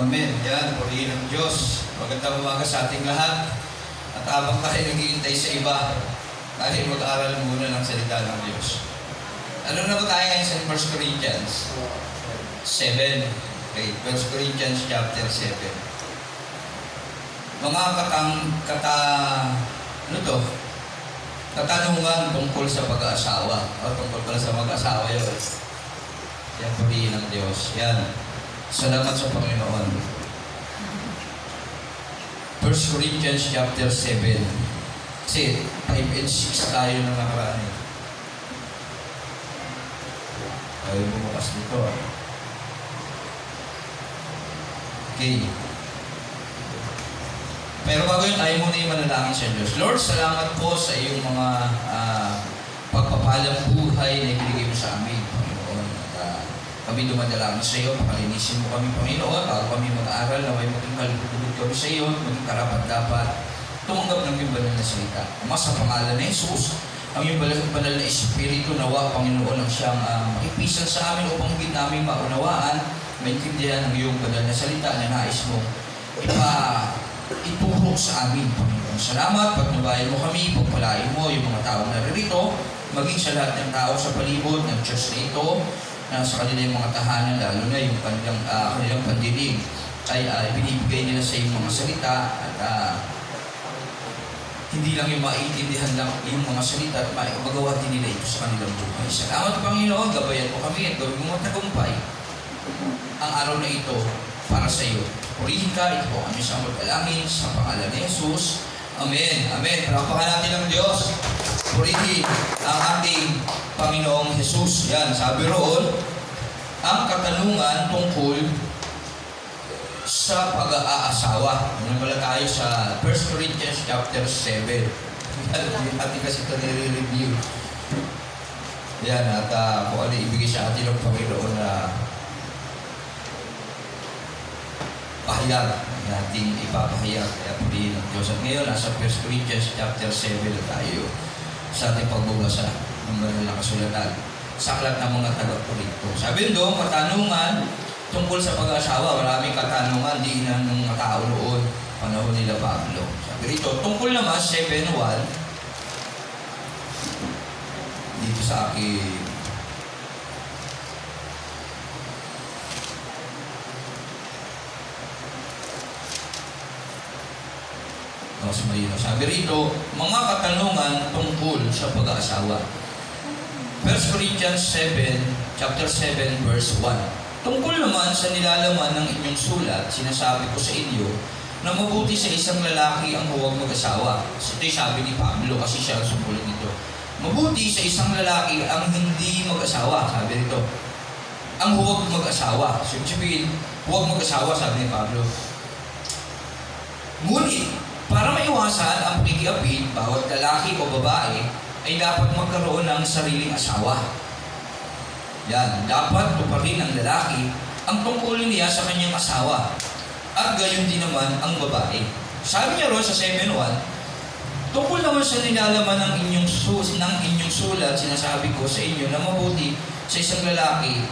Amen. Yan, purihin ng Diyos. Magandang umaga sa ating lahat. At habang tayo naghihintay sa iba, tayo mag-aral muna ng salita ng Diyos. Ano na ba tayo ngayon sa 1 Corinthians 7? Okay, 1 Corinthians chapter 7. Mga katanungan tungkol sa pag-aasawa. O tungkol pala sa mag-asawa yun. Yan, purihin ng Diyos. Yan. Salamat sa Panginoon. 1 Corinthians chapter 7. Kasi 5 and 6 tayo na nakaraan. Tayo bumukas dito. Okay. Pero bago yun, tayo muna yung manalangin sa Diyos. Lord, salamat po sa iyong mga pagpapalang buhay na ibigay mo sa amin, Panginoon. Kami dumadalangin sa iyo, pakalinisin mo kami, Panginoon, bago kami mag-aaral, na may maging kalugod kami sa iyo, maging karapat-dapat, tumanggap ng iyong banal na salita. Ama sa pangalan na Jesus, ang iyong banal na Espiritu, nawa, Panginoon, ang siyang makipisan sa amin upang hindi namin maunawaan, maintindihan ang iyong banal na salita na nais mo ituro sa amin, Panginoon. Salamat, pagnubayan mo kami, pagpalain mo yung mga taong naririto, maging sa lahat ng tao sa palibot ng church na ito, na sa kanilang mga tahanan, lalo na yung kanilang pandinig, ay binibigay nila sa iyong mga salita at hindi lang yung maintindihan lang yung mga salita at magawa din nila ito sa kanilang buhay. Salamat, Panginoon, gabayan mo kami at gawin mo matagumpay ang araw na ito para sa iyo. Purihin ka, ito po kami sa magdalangin sa pangalan ni Jesus. Amen. Amen. Parapakan natin ang Diyos. Purihin ang ating Panginoong Jesus. Yan, sabi roon, ang katanungan tungkol sa pag-aasawa. Ano pala tayo sa 1 Corinthians chapter 7. Ating kasi ito nire-review. Yan, at kung ano ibigay sa atin ng Panginoon na pahayag, nating ipapahayag. Kaya purihin ng Diyos. At ngayon, nasa 1 Corinthians chapter 7 na tayo sa ating pagbabasa ng banal na kasulatan sa aklat ng mga taga-Korinto. Sabi doon, katanungan tungkol sa pag-aasawa. Maraming katanungan din ng mga tao noon, panahon nila Pablo. Sabi rito, tungkol naman 7:1 dito sa akin. Sabi rito, mga katanungan tungkol sa pag-aasawa. 1 Corinthians 7, chapter 7, verse 1. Tungkol naman sa nilalaman ng inyong sulat, sinasabi ko sa inyo na mabuti sa isang lalaki ang huwag mag-asawa. Ito'y sabi ni Pablo kasi siya ang sumulat nito. Mabuti sa isang lalaki ang hindi mag-asawa. Sabi rito, ang huwag mag-asawa. So, sabihin, huwag mag-asawa, sabi ni Pablo. Ngunit, para maiwasan ang pakikiapid, bawat lalaki o babae ay dapat magkaroon ng sariling asawa. Yan, dapat tuparin ng lalaki ang tungkulin niya sa kanyang asawa. At gayon din naman ang babae. Sabi niya roon sa 7:1, tungkol naman sa nilalaman ng inyong sulat, sinasabi ko sa inyo na mabuti sa isang lalaki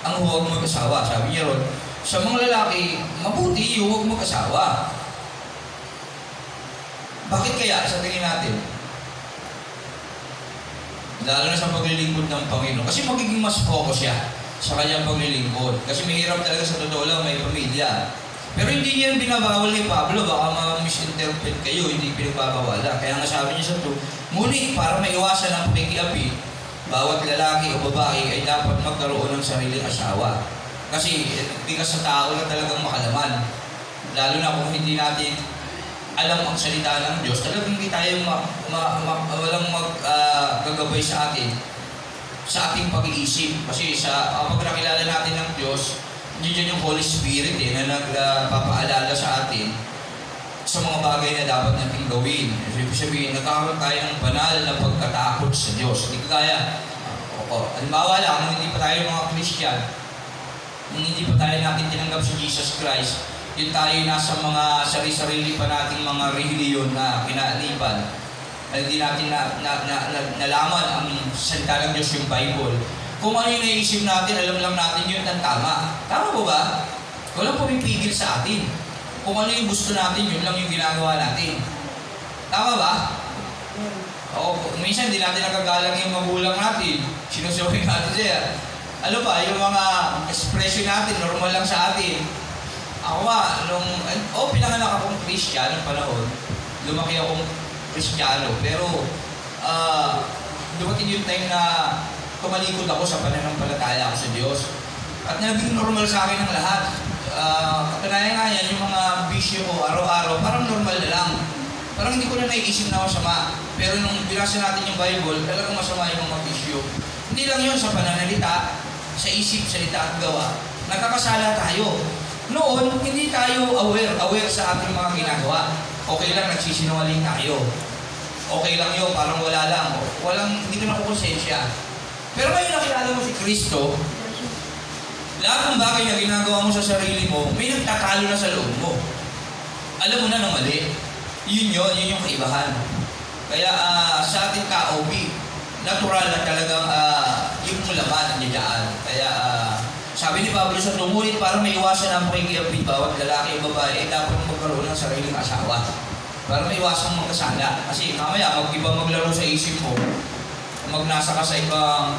ang huwag mag-asawa. Sabi niya roon, sa mga lalaki, mabuti yung huwag mag-asawa. Bakit kaya sa tingin natin? Lalo na sa paglilingkod ng Panginoon. Kasi magiging mas focus siya sa kanyang paglilingkod. Kasi mahirap talaga sa totoo lang may pamilya. Pero hindi yan binabawal ni Pablo. Baka ma-misinterpret kayo, hindi pinagbabawala. Kaya nga sabi niya sa ito, ngunit para maiwasan ang pakikiapid, bawat lalaki o babae ay dapat magkaroon ng sariling asawa. Kasi hindi ka sa tao na talagang makalaman. Lalo na kung hindi natin alam ang salita ng Diyos, talagang hindi tayo walang gagabay sa atin sa ating pag-iisip. Kasi pag nakilala natin ng Diyos, hindi yung Holy Spirit na nagpapaalala sa atin sa mga bagay na dapat natin gawin. Ibig sabihin, nagkakaroon tayo ng banal na pagkatakot sa Diyos. Hindi kaya, halimbawa lang, kung hindi pa tayo mga Christian, kung hindi pa tayo natin tinanggap si Jesus Christ, yung tayo nasa mga sarili-sarili pa nating mga reliyon na kinalipan, hindi natin nalaman ang salita ng Diyos, yung Bible. Kung ano yung naisip natin, alam lang natin yun ang tama. Tama po ba? Walang pumipigil sa atin. Kung ano yung gusto natin, yun lang yung ginagawa natin. Tama ba? Oo, minsan hindi natin nagagalang yung magulang natin. Sinusuwi natin siya. Ano ba, yung mga expression natin, normal lang sa atin. Ako nga, pinanganak akong Christian ng panahon. Lumaki akong Kristiyano. Pero, dumating yung time na tumalikod ako sa pananampalataya ako sa Diyos. At naging normal sa akin ang lahat. Katunayan nga yan, yung mga bisyo ko araw-araw, parang normal na lang. Parang hindi ko na naiisip na masama. Pero nung binasa natin yung Bible, talagang masama yung mga bisyo. Hindi lang yun sa pananalita, sa isip, salita at gawa. Nagkakasala tayo. Noon, hindi tayo aware sa ating mga ginagawa. Okay lang, nagsisinungaling tayo. Okay lang yun, parang wala lang. Hindi ka nakukonsensya. Pero ngayon nakilala mo si Kristo, lahat ng bagay na ginagawa mo sa sarili mo, may nagtatalo na sa loob mo. Alam mo na na mali. Yun yung kaibahan. Kaya sa ating ka-OB, natural na talagang yung laman ang niyaan. Kaya sabi ni Pablo sa tumulit para maiwasan ang pakikiapit bawat lalaki o babae, dapat magkaroon ng sariling asawa. Para maiwasan magkasala. Kasi mamaya, mag-iba maglaro sa isip mo, magnasa ka sa ibang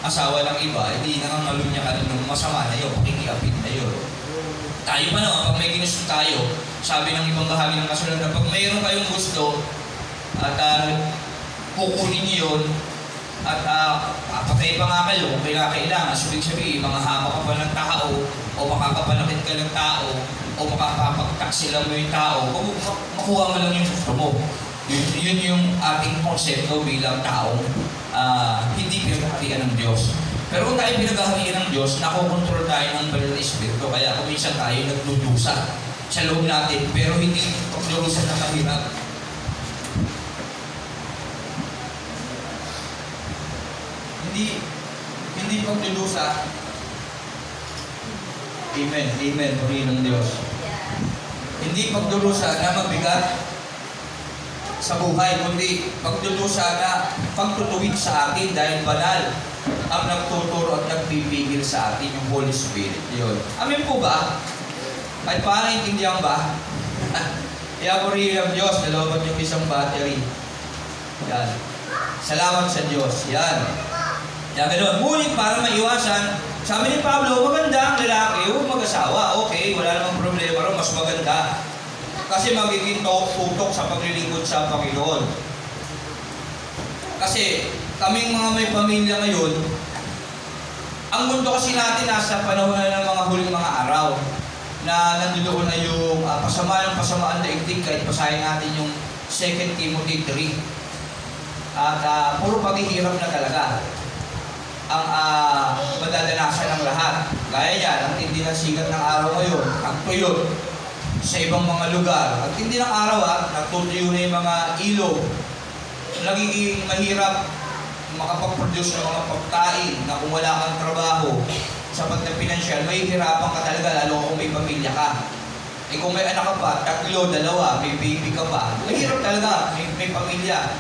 asawa ng iba, hindi nangangalunya ka ng masama na yun, pakikiapit na yun. Tayo pa naman, pag may ginusto tayo, sabi ng ibang bahagi ng kasulatan, pag mayroon kayong gusto, at kukunin niyo yun, at papatay pa nga kayo kung kailangan. So, ibig sabihin, mga hama ka pa ng tao, o makakapanakit ka ng tao, o makakapagtaksila mo yung tao, o makuha mo lang yung gusto mo. Yun yung ating konsepto bilang taong hindi pinaghaharian ng Diyos. Pero kung tayo pinaghaharian ng Diyos, nakokontrol tayo ng banal na Espiritu. Kaya kung minsan tayo nagdudusa sa loob natin, pero hindi pagdurusa na mahirap. Hindi pagdudusa. Amen. Amen. Purihin ng Diyos. Hindi pagdurusa na mabigat sa buhay, kundi pagdudusa na pagtutuwid sa atin dahil banal ang nagtuturo at nagpipigil sa atin yung Holy Spirit. Yun. Amen po ba? Ay paano intindihan ba? Kaya purihin ng Diyos, nalobat yung isang battery. Yan. Salamat sa Diyos. Yan. Yan, gano'n. Ngunit para maiwasan, sabi ni Pablo, maganda ang lalaki, huwag mag-asawa. Okay, wala namang problema, pero mas maganda. Kasi magiging tutok sa paglilingkod sa Panginoon. Kasi kaming mga may pamilya ngayon, ang mundo kasi natin nasa panahon na ng mga huling mga araw na nandoon na yung pasamaan daigdig kahit pasahin natin yung 2 Timothy 3. At puro paghihirap na talaga ang madadanasan ng lahat. Gaya yan, ang tindi ng sikat ng araw ngayon, ang tuyot sa ibang mga lugar. Ang tindi ng araw nagtutuyo na yung mga ilog. Nagiging mahirap makapag-produce ng mga pagkain na kung wala kang trabaho sapat na pinansyal, may hirapan ka talaga lalo kung may pamilya ka. Eh kung may anak ka pa, 3, 2, may baby ka pa, mahirap talaga, may pamilya.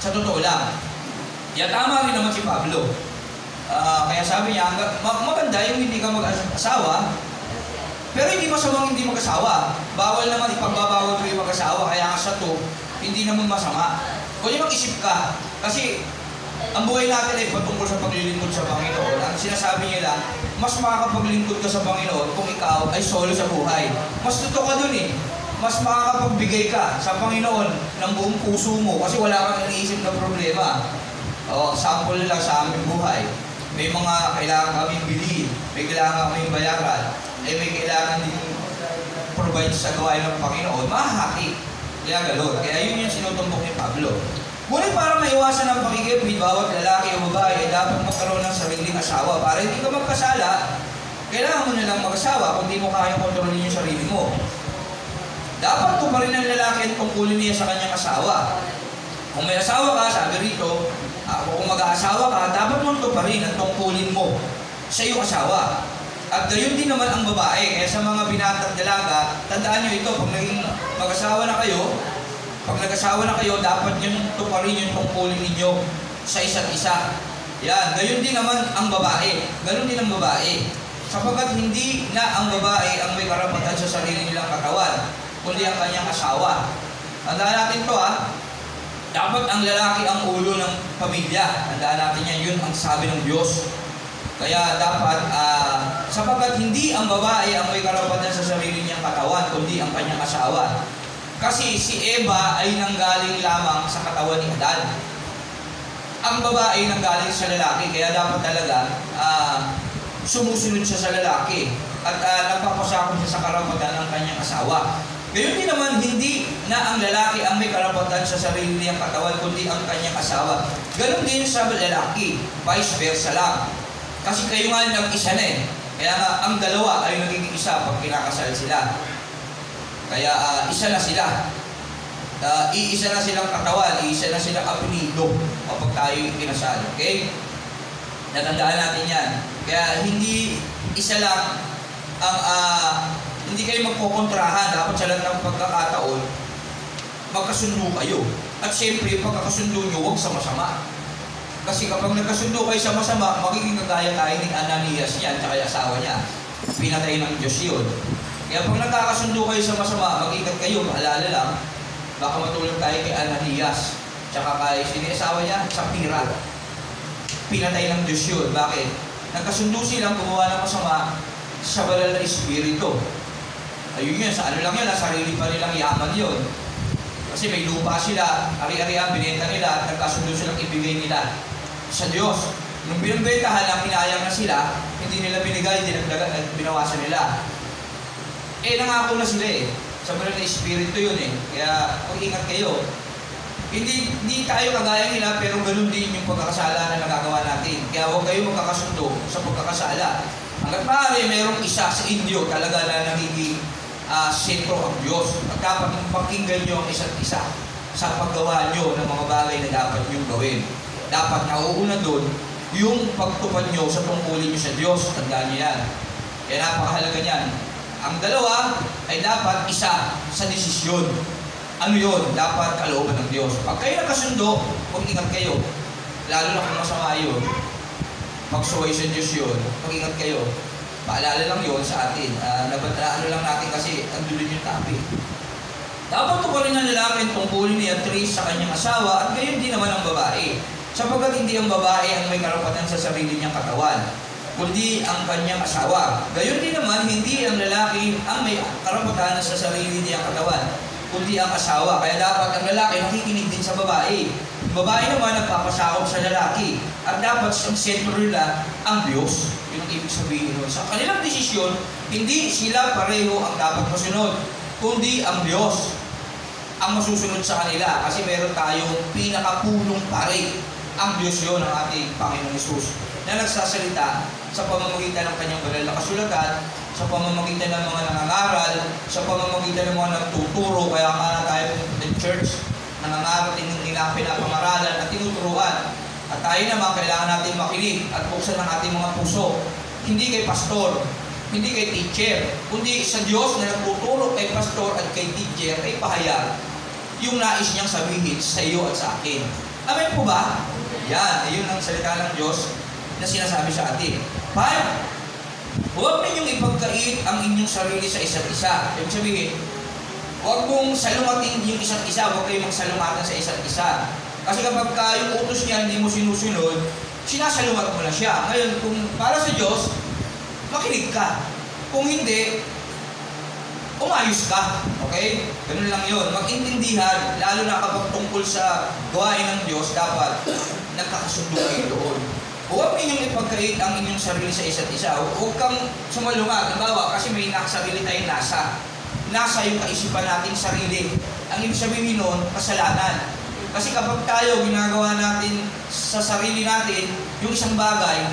Sa totoo lang. Yan tama rin naman si Pablo. Kaya sabi niya, maganda yung hindi ka mag-asawa, pero hindi masamang hindi mag-asawa. Bawal naman, ipagbabawal ko yung mag-asawa, kaya nga sa to, hindi naman masama. Kung yung mag-isip ka, kasi ang buhay natin ay patungkol sa paglilingkod sa Panginoon. Ang sinasabi nila, mas makakapaglingkod ka sa Panginoon kung ikaw ay solo sa buhay. Mas totoo ka dun eh. Mas makakapagbigay ka sa Panginoon ng buong puso mo kasi wala kang iniisip na problema. Sample lang sa aming buhay. May mga kailangan kaming bilhin, may kailangan kaming bayaran, may kailangan din provide sa gawain ng Panginoon, mahahati. Kaya gano'n. Kaya yun yung sinutumbok ni Pablo. Ngunit para maiwasan ang pakikipid, bawat lalaki o babae, dapat magkaroon ng sariling asawa. Para hindi ka magkasala, kailangan mo na lang mag-asawa kung di mo kaya kontrolin yung sarili mo. Dapat to pa rin ang lalaki at tungkulin niya sa kanyang asawa. Kung may asawa ka, sabi rito, kung mag-aasawa ka, dapat mo to pa rin ang tungkulin mo sa iyong asawa. At gayon din naman ang babae. Kaya sa mga binatang dalaga, tandaan nyo ito, pag naging mag-asawa na kayo, dapat nyo tuparin yung tungkulin ninyo sa isa't isa. Yan, gayon din naman ang babae. Ganon din ang babae. sapagkat hindi na ang babae ang may karapatan sa sarili nilang katawan, kundi ang kanyang asawa. Tandaan natin to dapat ang lalaki ang ulo ng pamilya. Tandaan natin yan, yun ang sabi ng Diyos. Kaya dapat, sapagkat hindi ang babae ang may karapatan sa sarili niyang katawan, kundi ang kanyang asawa. Kasi si Eva ay nanggaling lamang sa katawan ni Adan. Ang babae nanggaling sa lalaki, kaya dapat talaga sumusunod siya sa lalaki at nagpapasakop siya sa karapatan ng kanyang asawa. Gayon din naman, hindi na ang lalaki ang may karapatan sa sarili niyang katawan, kundi ang kanyang asawa. Ganon din sa lalaki, vice versa lang. Kasi kayo nga nag-isa na Kaya nga, ang dalawa ay nagiging isa pag kinakasal sila. Kaya isa na sila. Iisa na silang katawan, iisa na silang apelido kapag tayo kinasal. Okay? Natandaan natin yan. Kaya hindi isa lang ang hindi kayo magkukontrahan. Dapat sa lahat ng pagkakataon, magkasundo kayo. At siyempre, pagkakasundo nyo, huwag sama-sama. Kasi kapag nagkasundo kayo sama-sama, magiging kagaya tayo ni Ananias niya at saka yung asawa niya. Pinatay ng Diyos yun. Kaya pag nagkakasundo kayo sama-sama, mag-ingat kayo, maalala lang, baka matulog tayo kay Ananias, tsaka kay sinasawa niya, Sapira. Pinatay ng Diyos yun. Bakit? Nagkasundo silang gumawa ng masama sa banal na espiritu. Ayun yun, sa ano lang yun, sarili pa nilang yaman yun. Kasi may lupa sila, ari-arihan, binenta nila, at nagkasundo silang ibigay nila sa Diyos. Nung binibentahan, ang hinayang na sila, hindi nila binigay, binawasan nila. Nangako na sila sa banal na espiritu yun Kaya, pag-ingat kayo. Hindi tayo kagaya nila, pero ganun din yung pagkakasala na nagagawa natin. Kaya huwag kayo magkakasundo sa pagkakasala. Hanggat maaari, mayroong isa sa inyo talaga na nagiging sentro ang Diyos. At dapat pakinggan nyo ang isa't isa sa paggawa nyo ng mga bagay na dapat nyo gawin. Dapat nauuna doon yung pagtupad nyo sa tungkulin nyo sa Diyos. Tandaan nyo yan. Kaya napakahalaga niyan. Ang dalawa ay dapat isa sa desisyon. Ano yun? Dapat kalooban ng Diyos. Pag kayo nagkasundo, mag-ingat kayo. Lalo na kung masama yun. Pagsuway sa Diyos yun, mag-ingat kayo. Paalala lang yun sa atin. Ano lang natin kasi ang dulo yung topic. Dapat tuparin ng lalaki ang tungkulin ni Beatrice sa kanyang asawa at gayon din naman ang babae. Sapagkat hindi ang babae ang may karapatan sa sarili niyang katawan, kundi ang kanyang asawa. Gayon din naman, hindi ang lalaki ang may karapatan sa sarili niyang katawan, kundi ang asawa. Kaya dapat ang lalaki nakikinig din sa babae. Ang babae naman nagpapasakop sa lalaki. At dapat sa sentro nila ang Diyos. Yun ang ibig sabihin nun. Sa kanilang desisyon, hindi sila pareho ang dapat masunod, kundi ang Diyos ang masusunod sa kanila. Kasi meron tayong pinakapunong pare. Ang Diyos yun, ang ating Panginoong Hesus, na nagsasalita sa pamamagitan ng kanyang banal na kasulatan, sa pamamagitan ng mga nangangaral, sa pamamagitan ng mga nagtuturo. Kaya nga tayo ng church, nangangaral, pinapangaralan at tinuturuan. At tayo naman, kailangan natin makinig at buksan ang ating mga puso. Hindi kay pastor, hindi kay teacher, kundi sa Diyos na nagtuturo kay pastor at kay teacher, ay pahayag yung nais niyang sabihin sa iyo at sa akin. Amen po ba? Yan, ayun ang salita ng Diyos na sinasabi sa atin. 5. Huwag ninyong ipagkait ang inyong sarili sa isa't isa. Ibig sabihin, huwag mong salumatin yung isa't isa, huwag kayong magsalumatan sa isa't isa. Kasi kapag yung utos niya hindi mo sinusunod, sinasalumat mo na siya. Ngayon, kung para sa Diyos, makinig ka. Kung hindi, umayos ka. Okay? Ganun lang yun. Mag-intindihan, lalo na kapag tungkol sa gawain ng Diyos, dapat nagkakasundo kayo doon. Huwag ninyong ipagkait ang inyong sarili sa isa't isa. Huwag kang sumalungat. Halimbawa, kasi may sarili tayong nasa. Nasa yung kaisipan nating sarili. Ang ibig sabihin nun, kasalanan. Kasi kapag tayo ginagawa natin sa sarili natin, yung isang bagay,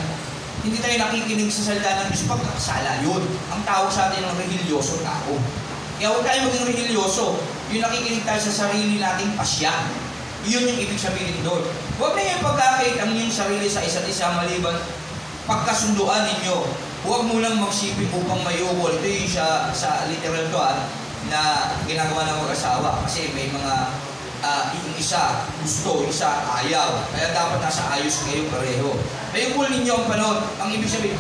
hindi tayo nakikinig sa salita ng Diyos, pagkakasala yun. Ang tawag sa atin ng religyoso tao. Kaya huwag tayo maging religyoso. Yung nakikinig tayo sa sarili nating pasya. Yun yung ibig sabihin doon. Huwag na yung pagkakait ang inyong sarili sa isa't isa maliban pagkasunduan ninyo. Huwag mo lang magsipin upang mayukol. Ito yung sa literal to na ginagawa ng mag-asawa. Kasi may mga yung isa gusto, isa ayaw. Kaya dapat nasa ayos kayo pareho. Mayukol ninyo ang panahon. Ang ibig sabihin,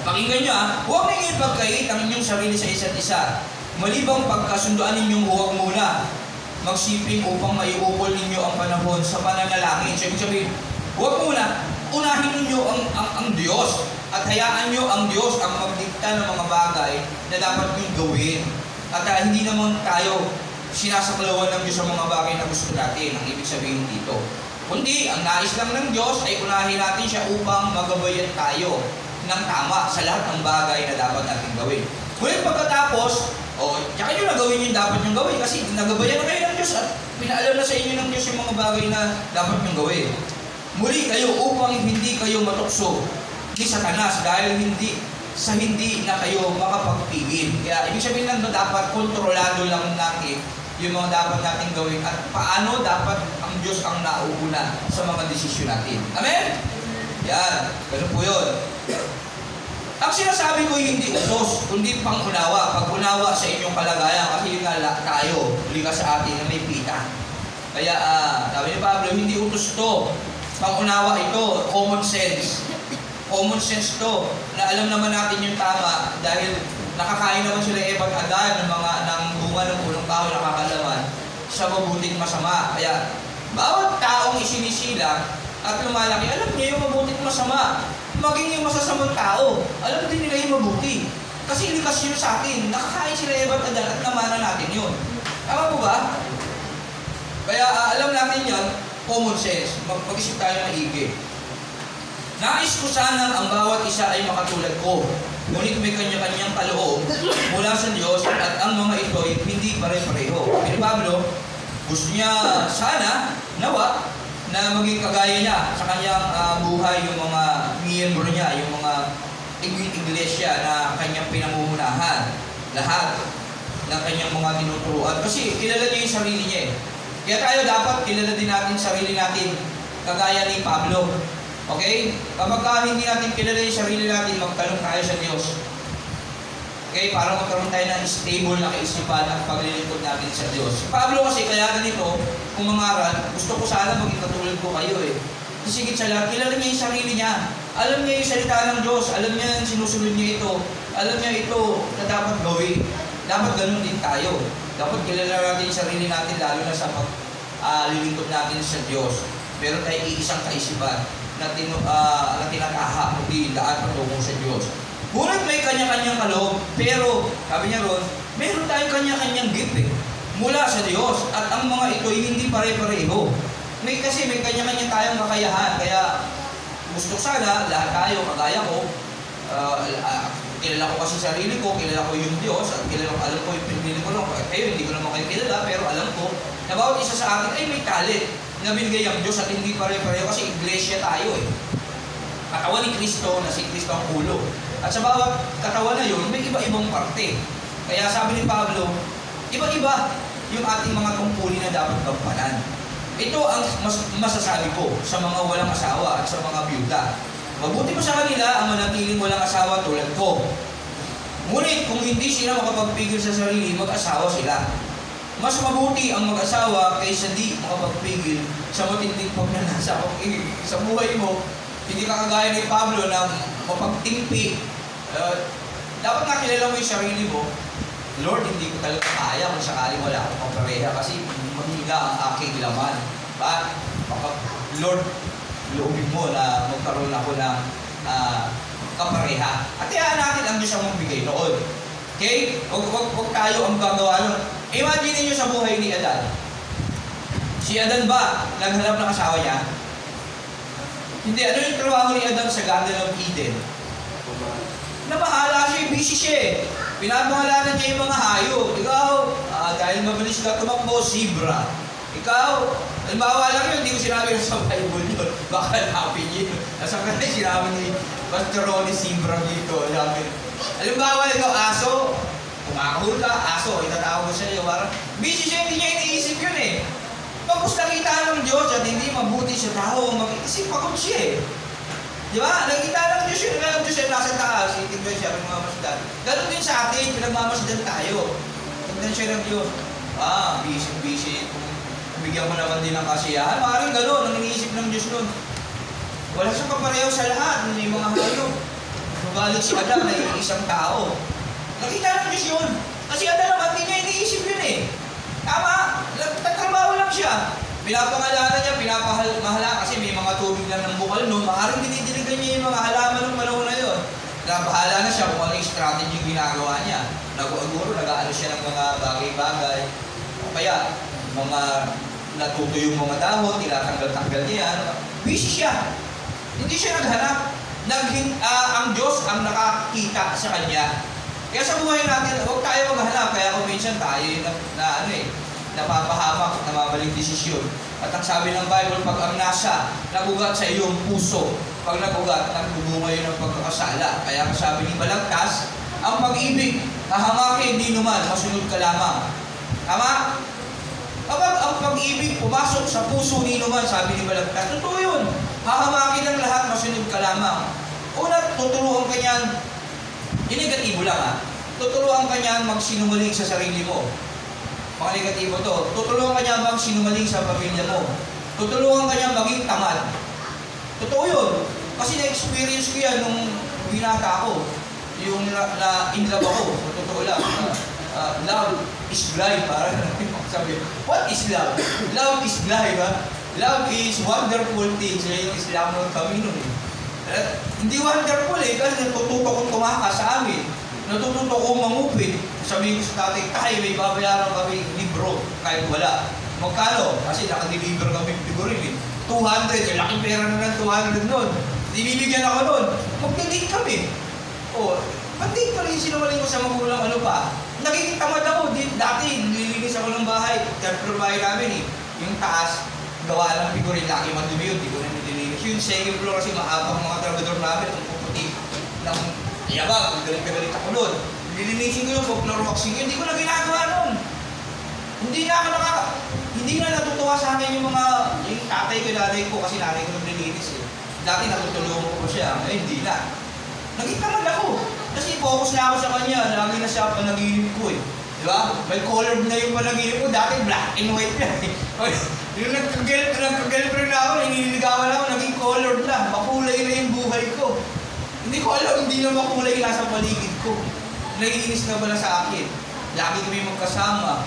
Pakinggan nyo huwag ninyong ipagkait ang inyong sarili sa isa't isa. Malibang pagkasunduan ninyong huwag muna magsiping upang maiupol ninyo ang panahon sa pananalangin. So, ibig sabihin, huwag muna, unahin ninyo ang Diyos at hayaan nyo ang Diyos ang magdikta ng mga bagay na dapat nyo gawin. At hindi naman tayo sinasaklawan ng Diyos sa mga bagay na gusto natin, ang ibig sabihin dito. Kundi, ang nais lang ng Diyos ay unahin natin siya upang magabayan tayo ng tama sa lahat ng bagay na dapat natin gawin. Ngunit pagkatapos, tsaka nyo na gawin yung dapat nyo gawin kasi nagabayan na kayo ng Diyos at pinaalam na sa inyo ng Diyos yung mga bagay na dapat nyo gawin. Muli kayo upang hindi kayo matukso ni Satanas dahil hindi na kayo makapagpigil. Kaya ibig sabihin lang dapat kontrolado lang natin yung mga dapat natin gawin at paano dapat ang Diyos ang nauuna sa mga desisyon natin. Amen? Yan. Ganun po yun. Ang sinasabi ko hindi utos, kundi pangunawa. Pag-unawa sa inyong kalagayan kasi yun nga tayo, likas sa atin na may pita. Kaya sabi ni Pablo, hindi utos to. Pangunawa ito, common sense. Common sense to, na alam naman natin yung tama dahil nakakain naman sila Eva at Adan ng bunga ng punong kahoy na kakalaman sa mabuting masama. Kaya bawat taong isinisilang at lumalaki, alam niya yung mabuting masama. Maging yung masasamang tao, alam din nila yung mabuti. Kasi likas yun sa atin. Nakakain sila Eva at Adan at namana natin yun. Tama po ba? Kaya alam natin yan, common sense. Mag-isip tayo maigi. Nais ko sana ang bawat isa ay makatulad ko. Ngunit may kanya-kanyang kaloob mula sa Diyos at ang mga ito ay hindi pare-pareho. Pero Pablo, gusto niya sana, nawa, na maging kagaya niya sa kanyang buhay yung mga miyembro niya, yung mga iglesia na kanyang pinamumunahan. Lahat ng kanyang mga tinuturuan. Kasi kilala niya yung sarili niya eh. Kaya tayo dapat kilala din natin sarili natin kagaya ni Pablo. Okay? Kapag hindi natin kilala yung sarili natin, magtanong tayo sa Diyos. Okay? Para magkaroon tayo ng stable na kaisipan at paglilingkod natin sa Diyos. Si Pablo kasi kaya ganito, kung mangaral, gusto ko sana maging katulad ko kayo eh. Kasi higit sa lahat, kilala niya yung sarili niya. Alam niya yung salita ng Diyos. Alam niya yung sinusunod niya ito. Alam niya ito na dapat gawin. Dapat ganun din tayo. Dapat kilala natin yung sarili natin, lalo na sa paglilingkod natin sa Diyos. Meron tayong iisang kaisipan na tinataha, kundi daan patungo sa Diyos. Ngunit may kanya-kanyang kaloob, pero sabi niya ron, meron tayong kanya-kanyang gift mula sa Diyos at ang mga ito ay hindi pare-pareho. Kasi may kanya-kanya tayong kakayahan, kaya gusto sana lahat tayo, kagaya ko, kilala ko kasi sarili ko, kilala ko yung Diyos, at alam ko yung pinili ko lang. Kayo, hindi ko naman kayo kilala, pero alam ko na bawat isa sa atin ay may talent na binigay ang Diyos at hindi pare-pareho kasi iglesia tayo eh. Katawan ni Kristo na si Kristo ang ulo. At sa bawat katawan na yun, may iba-ibang parte. Kaya sabi ni Pablo, iba-iba yung ating mga tungkulin na dapat gampanan. Ito ang masasabi ko sa mga walang asawa at sa mga byuda. Mabuti pa sa kanila ang manatiling walang asawa tulad ko. Ngunit kung hindi sila makapagpigil sa sarili, mag-asawa sila. Mas mabuti ang mag-asawa kaysa di makapagpigil sa matinding pagnanasa. Sa buhay mo, hindi ka kagaya ni Pablo na mapagtimpi. Dapat nakilala mo yung sarili mo. Lord, hindi ko talaga kaya kung sakaling wala akong kapareha kasi mahiga ang aking laman. But, Lord, loobin mo na magkaroon ako ng kapareha. At iyan natin ang Diyos ang magbigay noon. Okay? Huwag tayo ang gagawa nun. Imagine niyo sa buhay ni Adan. Si Adan ba naghanap ng asawa niya? Hindi. Ano yung trabaho ni Adan sa Garden of Eden? Nabahala siya, busy siya eh. Pinapangalanan niya yung mga hayop. Ikaw, dahil mabilis ka tumakbo, zebra. Ikaw, halimbawa lang yun, hindi ko sinabi sa Bible yun. Baka hanapin yun. Nasa kanila sinabi ni Pastor Ronnie zebra dito. Halimbawa lang ikaw, aso. Kumakahul ka, aso, itatawag ko sa iyo. Busy siya, hindi niya iniisip yun eh. Pagkus nakita ng Diyos at hindi mabuti sa tao, mag-isip pagod siya eh. Di ba? Nakita ng Diyos yun, ng Diyos yun nasa taas, itignan siya, pinagmamasdan. Ganon din sa atin, pinagmamasdan tayo. Tignan siya ng Diyos. Busy. Kung bigyan mo naman din ng kasiyahan, maaaring ganon, ang iniisip ng Diyos nun. Wala siyang kapareho sa lahat, may mga hayop. Subalit si Adan ay isang tao. Nakita ng Diyos yun. Kasi Adan naman, hindi niya iniisip yun eh. Tama, nagtatrabaho lang siya. Pinapangalanan niya, pinapamahala kasi may mga tubig lang ng bukal noon. Maaaring dinidiligan niya yung mga halaman ng panahon na yun. Nabahala na siya kung ano yung strategy yung ginagawa niya. Nag-uaguro, nag-aano siya ng mga bagay-bagay. O kaya, mga natuto yung mga dahon, tinatanggal-tanggal niya. Busy siya. Hindi siya naghanap. Ang Diyos ang nakakita sa kanya. Kaya sa buhay natin, huwag tayo maghanap. Kaya kung minsan tayo napapahamak, namamaling desisyon. At ang sabi ng Bible, pag ang nasa, nagugat sa iyong puso. Pag nagugat, nagbubunga yun ng pagkakasala. Kaya sabi ni Balagtas, ang pag-ibig, hahamakin, di naman, masunod ka lamang. Tama? Kapag ang pag-ibig pumasok sa puso ni naman, sabi ni Balagtas, totoo yun. Hahamakin ang lahat, masunod ka lamang. Una, tuturuan ka niyan, negatibo lang ha. Tuturuan ka niyan magsinungaling sa sarili mo. Mga negatibo to. Tutulungan ka niya magsinungaling sa pamilya mo. Tutulungan ka niya maging tamad. Totoo yun. Kasi na-experience ko yan nung binata ako. Yung in love ako. Sa totoo lang. Love is blind. Parang sabi, what is love? Love is blind. Love is wonderful things. Yung Islam ng kami nun eh. Hindi wonderful eh. Kasi natututo kong tumakas sa amin. Natututo kong mangupit. Sabi ko sa tatay, tayo may babayaran kami libro kahit wala. Magkano? Kasi naka-deliver kami figurin eh. 200, laking pera na ng 200 nun. Dinibigyan ako nun. Mag-date kami. O, mag-date ko rin sinungaling ko sa magulang ano pa. Nagiging tamad ako. Dati, nililinis ako ng bahay. Third bahay namin eh. Yung taas, gawa ng figurin. Laki madumi yun. Di ko na nililinis. Yung second floor kasi mahabang mga trabador namin. Ang puputi ng yabag. Galit ako nun. Lilinisin ko yung floor waxing ko. Hindi ko na ginagawa nun. Hindi na natutuwa sa akin yung tatay ko, nanay ko, kasi nanay ko naglilinis eh. Dati natutulungan ko siya, eh hindi na. Naging tamad ako. Kasi focus na ako sa kanya, lagi na siya panaginip ko eh. Di ba? May colored na yung panaginip ko, dati black and white yan eh. Yung nagkagirlfriend na ako, nanginiligawan ako, naging colored na. Makulay na yung buhay ko. Hindi ko alam, hindi na makulay nasa paligid ko. Naiinis na pala sa akin. Lagi kami magkasama.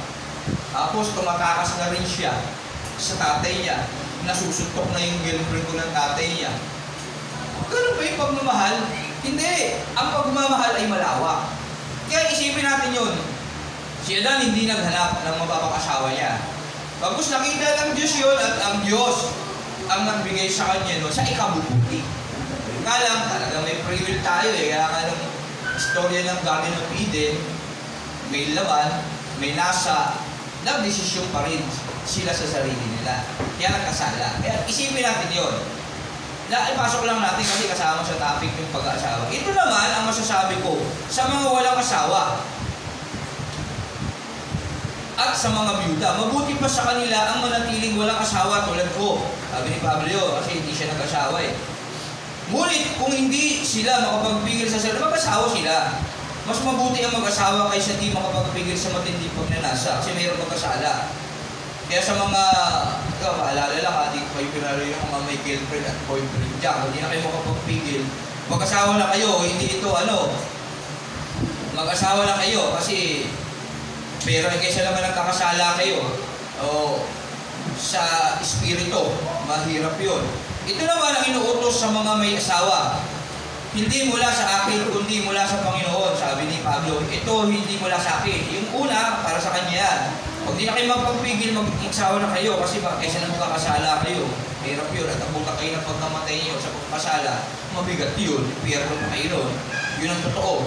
Tapos tumatakas na rin siya sa tatay niya. Nasusuntok na yung girlfriend ko ng tatay niya. Ganun ba yung pagmamahal? Hindi. Ang pagmamahal ay malawak. Kaya isipin natin yun. Si Adan hindi naghanap ng mapapakasawa niya. Bagkus nakita ng Diyos yun at ang Diyos ang nagbigay sa kanya nun sa ikabubuti. Nga lang, talaga may free will tayo eh. Kaya nga ng istorya ng Garden of Eden, may laman, may nasa, nagdesisyon pa rin sila sa sarili nila. Kaya nagkasala. Kaya isipin natin yun. Ipasok lang natin kasi kasama sa topic yung pag-aasawa. Ito naman ang masasabi ko sa mga walang asawa at sa mga byuda. Mabuti pa sa kanila ang manatiling walang asawa tulad ko. Sabi ni Pablo, kasi hindi siya nag-asawa eh. Ngunit kung hindi sila makapagpigil sa sarili, mag-asawa sila. Mas mabuti ang mag-asawa kaysa di makapagpigil sa matinding pagnanasa kasi mayroong magkasala. Kaya sa mga, maalala lang, di ko kayo pinalo yung mga may girlfriend at boyfriend dyan. Hindi na kayo makapagpigil. Mag-asawa na kayo, hindi ito mag-asawa na kayo kasi pero kaysa naman nagkakasala kayo o sa espiritu, mahirap yun. Ito naman ang inuutos sa mga may asawa. Hindi mula sa akin, kundi mula sa Panginoon. Sabi ni Pablo, ito hindi mula sa akin. Yung una, para sa kanya yan. Pag di na kayo magpagpigil, magsawa na kayo kasi kaysa nang magkakasala kayo. Hirap yun. At abuta kayo ng pagkamatay niyo sa pagkakasala, mabigat yun. Pierdo na kayo nun. Yun ang totoo.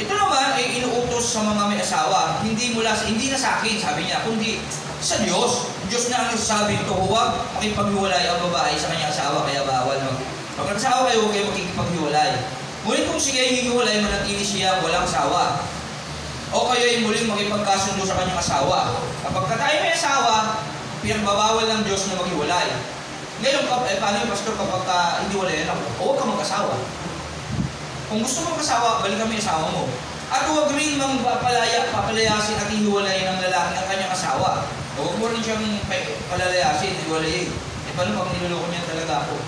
Ito naman ay inuutos sa mga may asawa. Hindi na sa akin, sabi niya, kundi sa Diyos. Diyos na ang nagsasabi ito, huwag makipaghiwalay ang babae sa kanyang asawa, kaya bawal pag nagsawa kayo, huwag kayo makikipaghiwalay. Ngunit kung siya ay hihiwalay, manatili siya walang asawa. O kayo ay muling makipagkasundo sa kanyang asawa. Kapag tayo may asawa, pinagbabawal ng Diyos na maghiwalay. Ngayon, paano yung pastor kapag hiwalay na ako? O huwag ka mag-asawa. Kung gusto mong asawa, balik kami asawa mo. At huwag rin papalayasin at hiwalay ng lalaki ng kanyang asawa. O huwag mo rin siyang palalayasin, hiwalay. Paano pag niloloko niya talaga ako?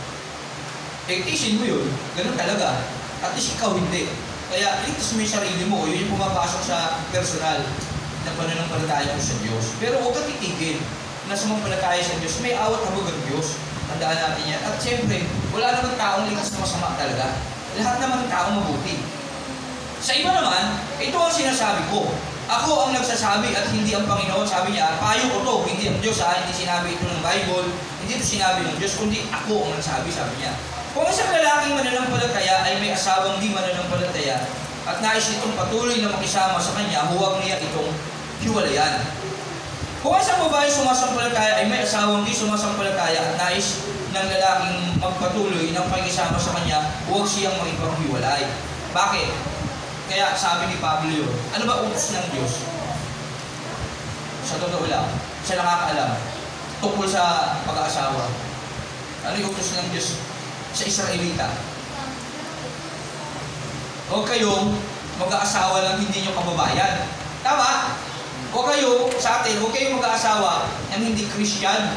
Tisin mo yun, ganun talaga. At least ikaw hindi. Kaya iligtas mo yung sarili mo, yun yung pumapasok sa personal na pananampalataya mo sa Diyos. Pero huwag ka titigil na sumampalataya sa Diyos. May awat habag ang Diyos. Tandaan natin yan. At siyempre, wala naman taong likas na masama talaga. Lahat naman taong mabuti. Sa iba naman, ito ang sinasabi ko. Ako ang nagsasabi at hindi ang Panginoon. Sabi niya, payo ko to, hindi ang Diyos ha. Hindi sinabi ito ng Bible, hindi ito sinabi ng Diyos, kundi ako ang nagsabi, sabi niya. Kung isang lalaking mananampalataya ay may asawang di mananampalataya at nais itong patuloy na makisama sa kanya, huwag niya itong hiwalayan. Kung isang babae sumasampalataya ay may asawang di sumasampalataya at nais ng lalaking magpatuloy ng pakisama sa kanya, huwag siyang makipaghiwalay. Bakit? Kaya sabi ni Pablo yun, ano ba utos ng Diyos? Sa totoo lang, siya nakakaalam tungkol sa pag-aasawa. Ano yung utos ng Diyos sa Israelita? Huwag kayong mag-aasawa lang hindi nyo kababayan. Tama? Huwag kayo, sa atin, huwag kayong mag-aasawa ng hindi Christian,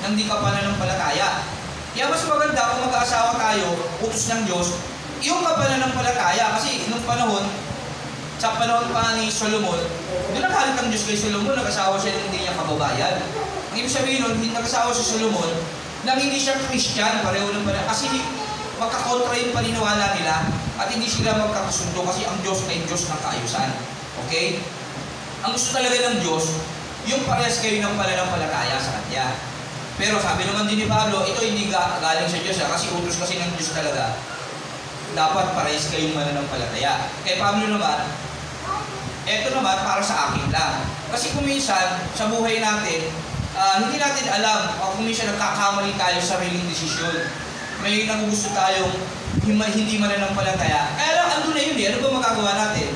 ng hindi ka pananampalataya. Kaya mas maganda kung mag-aasawa tayo, utos ng Diyos, yung kapananampalataya. Kasi nung panahon, sa panahon pa ni Solomon, doon naghalit ang Diyos kay Solomon, nag-asawa siya ng hindi niya kababayan. Ang ibig sabihin nun, nag-asawa si Solomon, nang hindi siya Christian, pareho ng panahon. Kasi magkakontra yung paniniwala nila, at hindi sila magkakasundo kasi ang Diyos ay Diyos ng kaayusan. Okay? Ang gusto talaga ng Diyos, yung parehas kayo ng pananampalataya sa Kanya. Pero sabi naman din ni Pablo, ito hindi galing sa Diyos kasi utos kasi ng Diyos talaga. Dapat parehas kayong mananampalataya. Kay Pablo naman, ito naman para sa akin lang. Kasi kung minsan, sa buhay natin, hindi natin alam, kung minsan nagkakamali tayo sa sariling desisyon. May nagugusto tayong hindi mananampalataya. Kaya lang, andun na yun eh. Ano ba magagawa natin?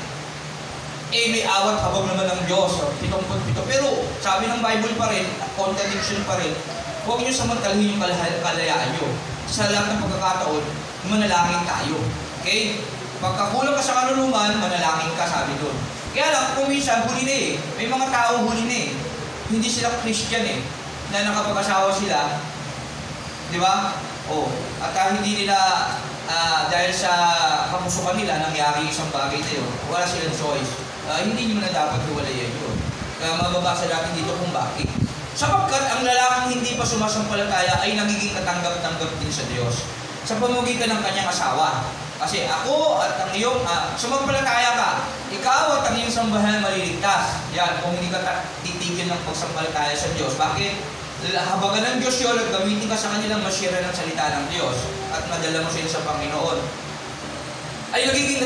May awat habag naman ng Diyos, 77. Pero sabi ng Bible pa rin, contradiction pa rin, huwag nyo samantalhin yung kalayaan nyo. Sa lahat ng pagkakataon, manalangin tayo. Okay? Pagkakulang ka sa karunungan, manalangin ka, sabi doon. Kaya lang, kung minsan, huli na eh. May mga taong huli na eh. Hindi sila Christian eh. Na nakapag-asawa sila. Di ba? At hindi nila, dahil sa kamusukan nila, nangyari isang bagay na yun. Wala silang choice. Hindi nyo na dapat hiwalayan yun. Kaya mababasa natin dito kung bakit. Sapagkat ang lalaking hindi pa sumasampalataya ay nagiging katanggap-tanggap din sa Diyos sa pamamagitan ng kanyang asawa. Kasi ako at ang iyong, sumampalataya ka, ikaw at ang iyong sambahan maliligtas. Yan, kung hindi ka titigil ng pagsampalataya sa Diyos. Bakit? Habagan ng Diyos yun at gamitin ka sa kanilang masyira ng salita ng Diyos at madala mo sila sa Panginoon. Ay nagiging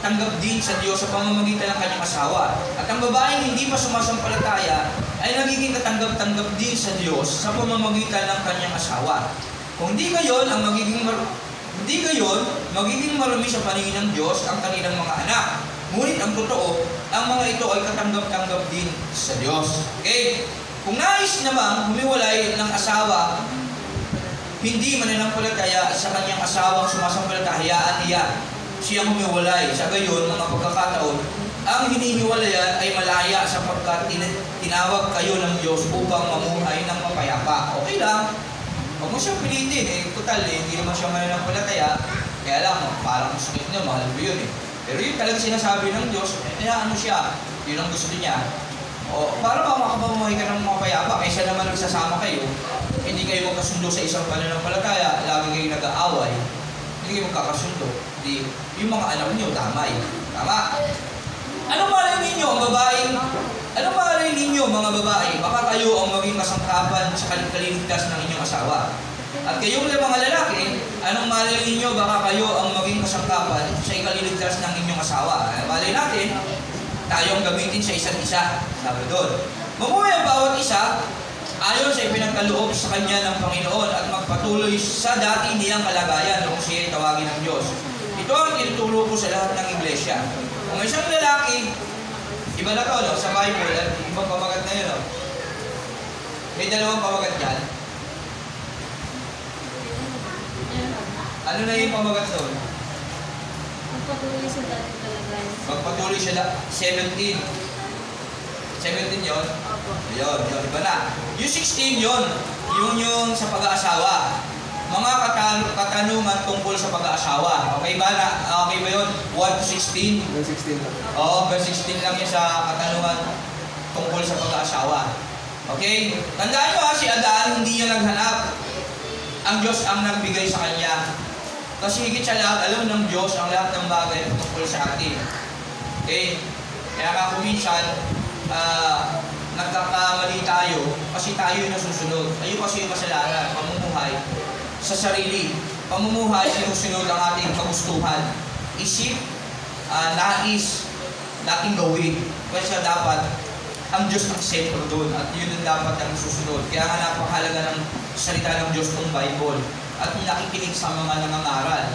tanggap din sa Diyos sa pamamagitan ng kanyang asawa. At ang babaeng hindi pa sumasampalataya ay nagiging katanggap-tanggap din sa Diyos sa pamamagitan ng kanyang asawa. Kung hindi gayon, magiging marumi sa paningin ng Diyos ang kanilang mga anak. Ngunit ang totoo, ang mga ito ay katanggap-tanggap din sa Diyos. Okay? Kung nais namang humiwalay ng asawa, hindi mananampalataya sa kanyang asawang sumasampalataya, hayaan niya siyang humiwalay. Sa gayon, mga pagkakataon, ang hinihiwalayan ay malaya sapagkat tinawag kayo ng Diyos upang mamuhay ng mapayapa. Okay lang. Huwag mo siyang pilitin. Total, hindi naman siya mananampalataya. Kaya lang, parang sakit niya, mahal mo yun eh. Pero yun talaga sinasabi ng Diyos, ano siya, yun ang gusto niya. Para ba makapamuhay ka ng mapayapa, kaysa naman nagsasama kayo, hindi kayo magkasundo sa isang pananampalataya, lagi kayo nag-aaway, hindi kayo magkakasundo. Yung mga anak niyo, damay. Tama? Anong malay ninyo, mga babae? Baka kayo ang maging kasangkapan sa kaliligtas ng inyong asawa. At kayong mga lalaki, anong malay ninyo, baka kayo ang maging kasangkapan sa ikaliligtas ng inyong asawa. Malay natin, tayong gamitin sa isa't isa. Sabi doon. Mamuhay ang bawat isa ayon sa ipinagkaloob sa kanya ng Panginoon at magpatuloy sa dati niyang kalagayan kung siya ay tawagin ng Diyos. Ito ang tinuturo ko sa lahat ng iglesia. Kung may isang lalaki, iba na to, no? Sa Bible, at ibang pamagat na yun. No? May dalawang pamagat yan. Ano na yung pamagat doon? Magpatuloy sa dati kalagayan. Magpatuloy siya 17. 17 yun? Opo. Yun, iba na. Yung 16 yun. Yung sa pag-aasawa. mga katanungan tungkol sa pag-aasawa. Okay ba? Okay ba yun? 1 to 16? 16 lang. Oo, verse 16 lang yan sa katanungan tungkol sa pag-aasawa. Okay? Tandaan nyo si Adan, hindi niya naghanap. Ang Diyos ang nagbigay sa kanya. Kasi higit sa lahat, alam ng Diyos ang lahat ng bagay tungkol sa atin. Okay? Kaya nga kung minsan, nagkakamali tayo kasi tayo yung nasusunod. Ayun kasi yung kasalanan, pamumuhay sa sarili. Pamumuhay, sinusunod ang ating kagustuhan. Isip, nais, nating gawin. Kasi dapat, ang Diyos ang sentro doon at yun ang dapat ang susunod. Kaya nga napakahalaga ng salita ng Diyos ng Bible at nakikinig sa mga nangangaral.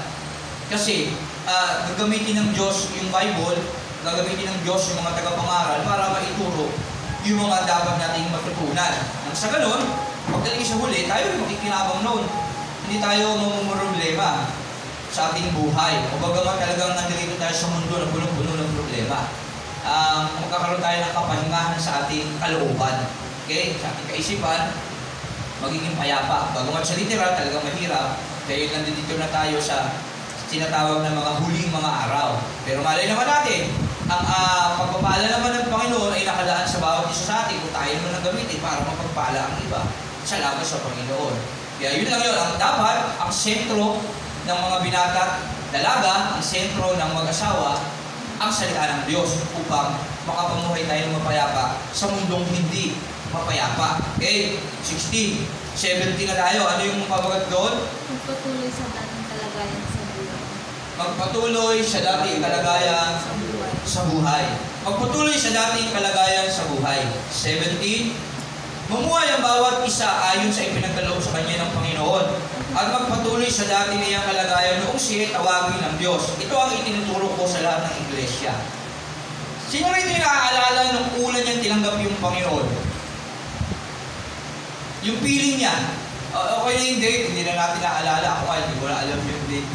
Kasi, gagamitin ng Diyos yung Bible, gagamitin ng Diyos yung mga tagapangaral para maituro yung mga dapat nating matutunan. Nang sa ganun, pagdating sa huli, tayo yung makikinabang noon. Hindi tayo mamumroblema sa ating buhay. O bagaman talagang nandito tayo sa mundo na punong-puno ng problema. Magkakaroon tayo ng kapahingahan sa ating kalooban. Okay? Sa ating kaisipan, magiging payapa. Bagaman sa literal, talagang mahirap. Kaya nandito na tayo sa tinatawag na mga huling mga araw. Pero malay naman natin, ang pagpapala naman ng Panginoon ay nakalaan sa bawat isa sa atin kung tayo naman ang gamitin para mapagpala ang iba. Salamat sa Panginoon. Kaya yun lang yun. Ang dapat, ang sentro ng mga binata at dalaga, ang sentro ng mag-asawa, ang salita ng Diyos upang makapamuhay tayo ng mapayapa sa mundong hindi mapayapa. Okay? 16. 17 na tayo. Ano yung pabagat doon? Magpatuloy sa dating kalagayan sa buhay. Magpatuloy sa dating kalagayan sa buhay. Magpatuloy sa dating kalagayan sa buhay. 17. Mamuhay ang bawat isa ayon sa ipinagkaloob sa kanya ng Panginoon at magpatuloy sa dati niyang kalagayan noong siya tawagin ng Diyos. Ito ang itinuturo ko sa lahat ng iglesia. Sino rin yung naaalala nung una niyang tinanggap yung Panginoon? Yung feeling niya. Okay na yung date, hindi na natin naaalala. Ako hindi ko na alam yung date.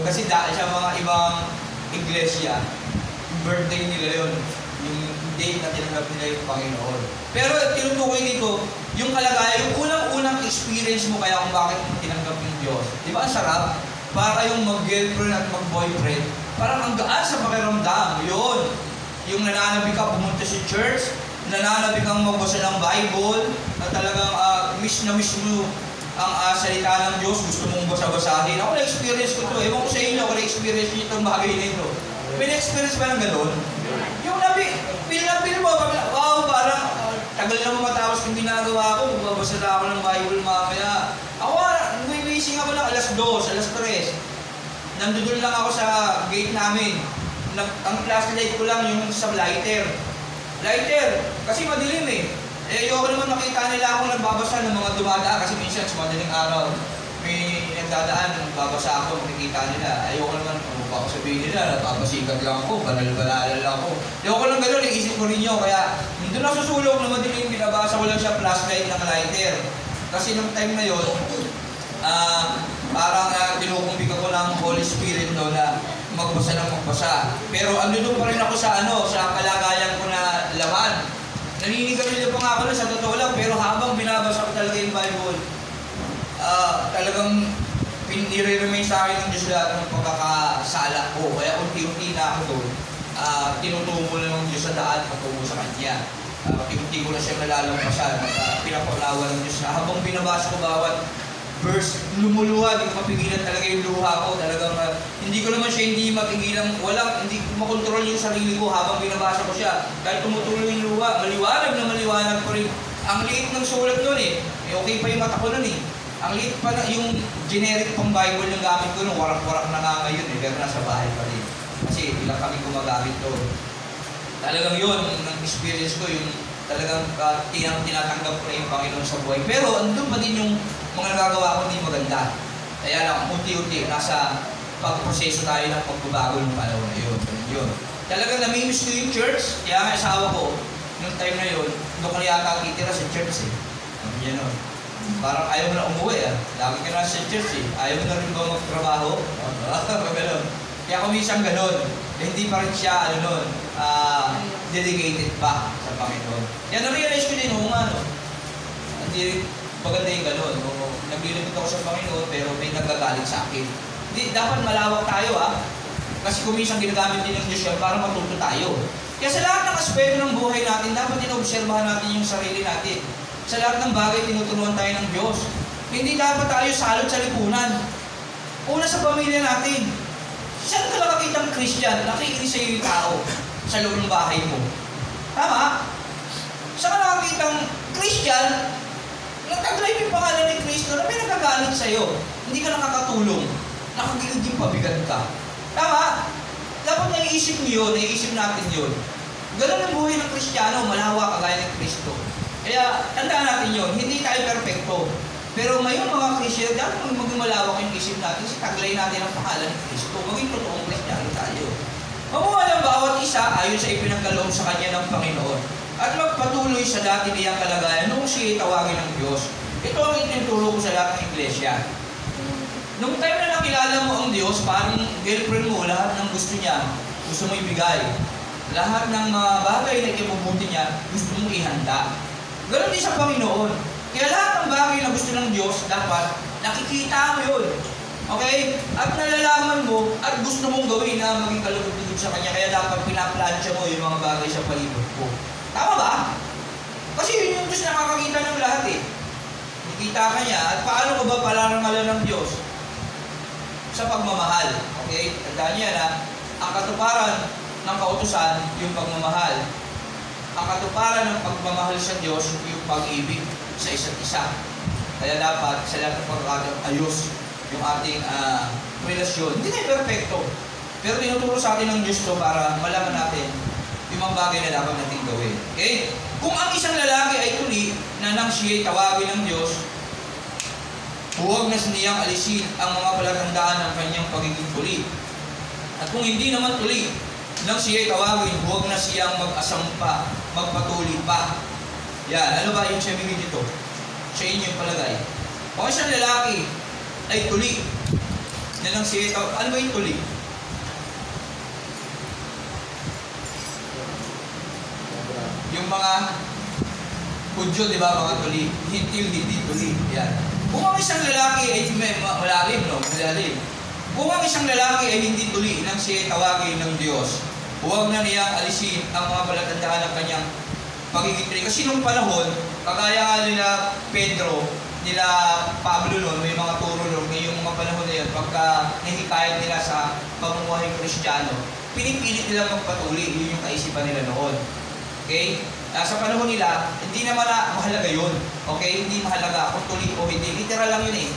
Kasi dahil sa mga ibang iglesia, yung birthday nila yun. Yung date na tinanggap nila yung Panginoon. Pero tinutukoy dito, yung kalagayan, yung unang-unang experience mo kaya kung bakit mo tinanggap yung Diyos. Di ba ang sarap? Para yung mag-girlfriend at mag-boyfriend, parang ang gaan sa pakiramdam. Yun. Yung nananabi ka pumunta sa church, nananabi kang magbasa ng Bible, na talagang miss na miss mo ang salita ng Diyos, gusto mong basa-basahin. Ako na-experience ko ito. Ewan ko sa inyo, ako na-experience nyo itong bagay na ito. May na-experience ba ng gano'n? Yung feel mo, wow, parang tagal na mo matapos yung ginagawa ko, magbabasa na ako ng Bible mamaya. Ako, nagising ako ng alas 2, alas 3. Nandun lang ako sa gate namin. Ang flashlight ko lang yung sa lighter. Kasi madilim eh. Ayoko naman makita nila ako nagbabasa ng mga dumadaan kasi minsan sa madaling araw may nagdadaan, nagbabasa ako, makikita nila. Ayoko naman, baka sabihin nila, napapasikat lang ako, banal-banal lang ako. Ayoko lang gano'n, iisip ko rin nyo. Kaya, doon ako susulong na madilim, binabasa ko lang siya flashlight ng lighter. Kasi nung time na yun, parang kinukumbig ako ng Holy Spirit no, na magbasa ng magbasa. Pero andun pa rin ako sa sa kalagayan ko na laman. Naninigarilyo pa nga ako sa totoo lang, pero habang binabasa ko talaga yung Bible, talagang nire-remain sa akin ng Diyos lahat ng pagkakasala ko. Kaya unti-unti na ako doon, tinutungo na ng Diyos sa daan patungo sa Kanya. Unti-unti ko na siya nalalampasan at pinapalawan ng Diyos na habang binabasa ko bawat verse, lumuluha, hindi ko mapigilan talaga yung luha ko. Talagang hindi ko naman siya hindi mapigilan, hindi ko makontrol yung sarili ko habang binabasa ko siya. Kahit tumutuloy yung luha, maliwanag pa rin. Ang liit ng sulat nun eh. Okay pa yung mata ko nun eh. Ang liit pa na, yung generic pang Bible yung gamit ko nun, warak-warak na nga ngayon eh, pero nasa bahay pa rin. Kasi ilang kami gumagamit doon. Talagang yun, ng experience ko, yung talagang tinatanggap ko na yung Panginoon sa buhay. Pero andun pa din yung mga nagagawa ko hindi maganda. Kaya lang, unti-unti, nasa pagproseso tayo ng pagbabago ng panahon na yun. Talagang namimiss ko yung church, kaya nga asawa ko, nung time na yun, doon ko yata kitira sa church eh. Yan o. Parang ayaw mo na umuwi ah. Lagi ka na sa church eh. Ayaw mo na rin ba magtrabaho? Ganun. Kaya kung minsan ganun, hindi pa rin siya, dedicated pa sa Panginoon. Kaya na-realize ko din, hindi maganda yung ganun. naglilingkod ako sa Panginoon, pero may nagagalit sa akin. Hindi, dapat malawak tayo kasi kung minsan ginagamit din ng Diyos yan para matuto tayo. Kaya sa lahat ng aspeto ng buhay natin, dapat inoobserbahan natin yung sarili natin. Sa lahat ng bagay, tinuturuan tayo ng Diyos. Hindi dapat tayo salot sa lipunan. Una sa pamilya natin. Saan ka nakakitang Christian? Nakikinig sa iyo yung tao sa loob ng bahay mo. Tama? Saan ka nakakitang Christian? Nagtaglay yung pangalan ni Kristo na may nagagalit sa iyo. Hindi ka nakakatulong. Nakagilid yung pabigat ka. Tama? Dapat naiisip niyo yun, naiisip natin yun. Ganun ang buhay ng Kristiyano, malawak kagaya ng Kristo. Kaya, tandaan natin yun, hindi tayo perfecto. Pero ngayon mga Kristiyano, dapat maging malawak yung isip natin, taglay natin ang pangalan ni Kristo. Maging totoong Kristiyano tayo. Mamuha ng bawat isa ayon sa ipinagkaloob sa kanya ng Panginoon. At magpatuloy sa dati niyang kalagayan noong siya tawagin ng Diyos. Ito ang itinuturo ko sa lahat ng iglesia. Nung time na nakilala mo ang Diyos, parang girlfriend mo, lahat ng gusto niya, gusto mo ibigay. Lahat ng mga bagay na ikibubuti niya, gusto mong ihanda. Ganon din sa Panginoon. Kaya lahat ng bagay na gusto ng Diyos, dapat nakikita mo yun. Okay? At nalalaman mo, at gusto mong gawin na maging kalugod-lugod sa Kanya, kaya dapat pinaplansya mo yung mga bagay sa palibot ko. Tama ba? Kasi yun yung Diyos nakakakita ng lahat eh. Nakikita ka niya, at paano ko ba palarangalan ng Diyos? Sa pagmamahal. Okay? Tandaan niya na ang katuparan ng kautusan, yung pagmamahal. Ang katuparan ng pagmamahal sa Diyos, yung pag-ibig sa isa't isa. Kaya dapat sa lahat ng pagkakataon, ayos yung ating relasyon. Hindi tayo perfecto. Pero tinuturo sa atin ng Diyos to para malaman natin yung mga bagay na dapat natin gawin. Okay? Kung ang isang lalaki ay tuli na nang siya'y tawagin ng Diyos, huwag na niyang alisin ang mga palatandaan ng kanyang pagiging tuli. At kung hindi naman tuli, nang siya'y tawagin, huwag na siyang mag-asam pa, magpatuli pa. Yan, ano ba yung sabihin dito? Sa inyong palagay. Kung isang lalaki ay tuli, na nang siya'y tawagin, ano ba yung tuli? Yung mga Hudyo, di ba, mga tuli? Hindi tuli. Yan. Kung ang isang lalaki ay malalim, no? Malalim. Kung ang isang lalaki ay hindi tuli nang siya tawagin ng Diyos, huwag na niyang alisin ang mga palatandaan ng kanyang pagiging tuli. Kasi nung panahon, kagaya nga nila Pedro, nila Pablo noon, may mga turo noon, ngayong mga panahon na yun, pagka nahikayat nila sa pamumuhay Kristiyano, pinipilit nila magpatuli, yun yung kaisipan nila noon. Okay? Sa panahon nila, hindi naman na mahalaga yun. Okay? Hindi mahalaga kung tuli o hindi. Literal lang yun eh.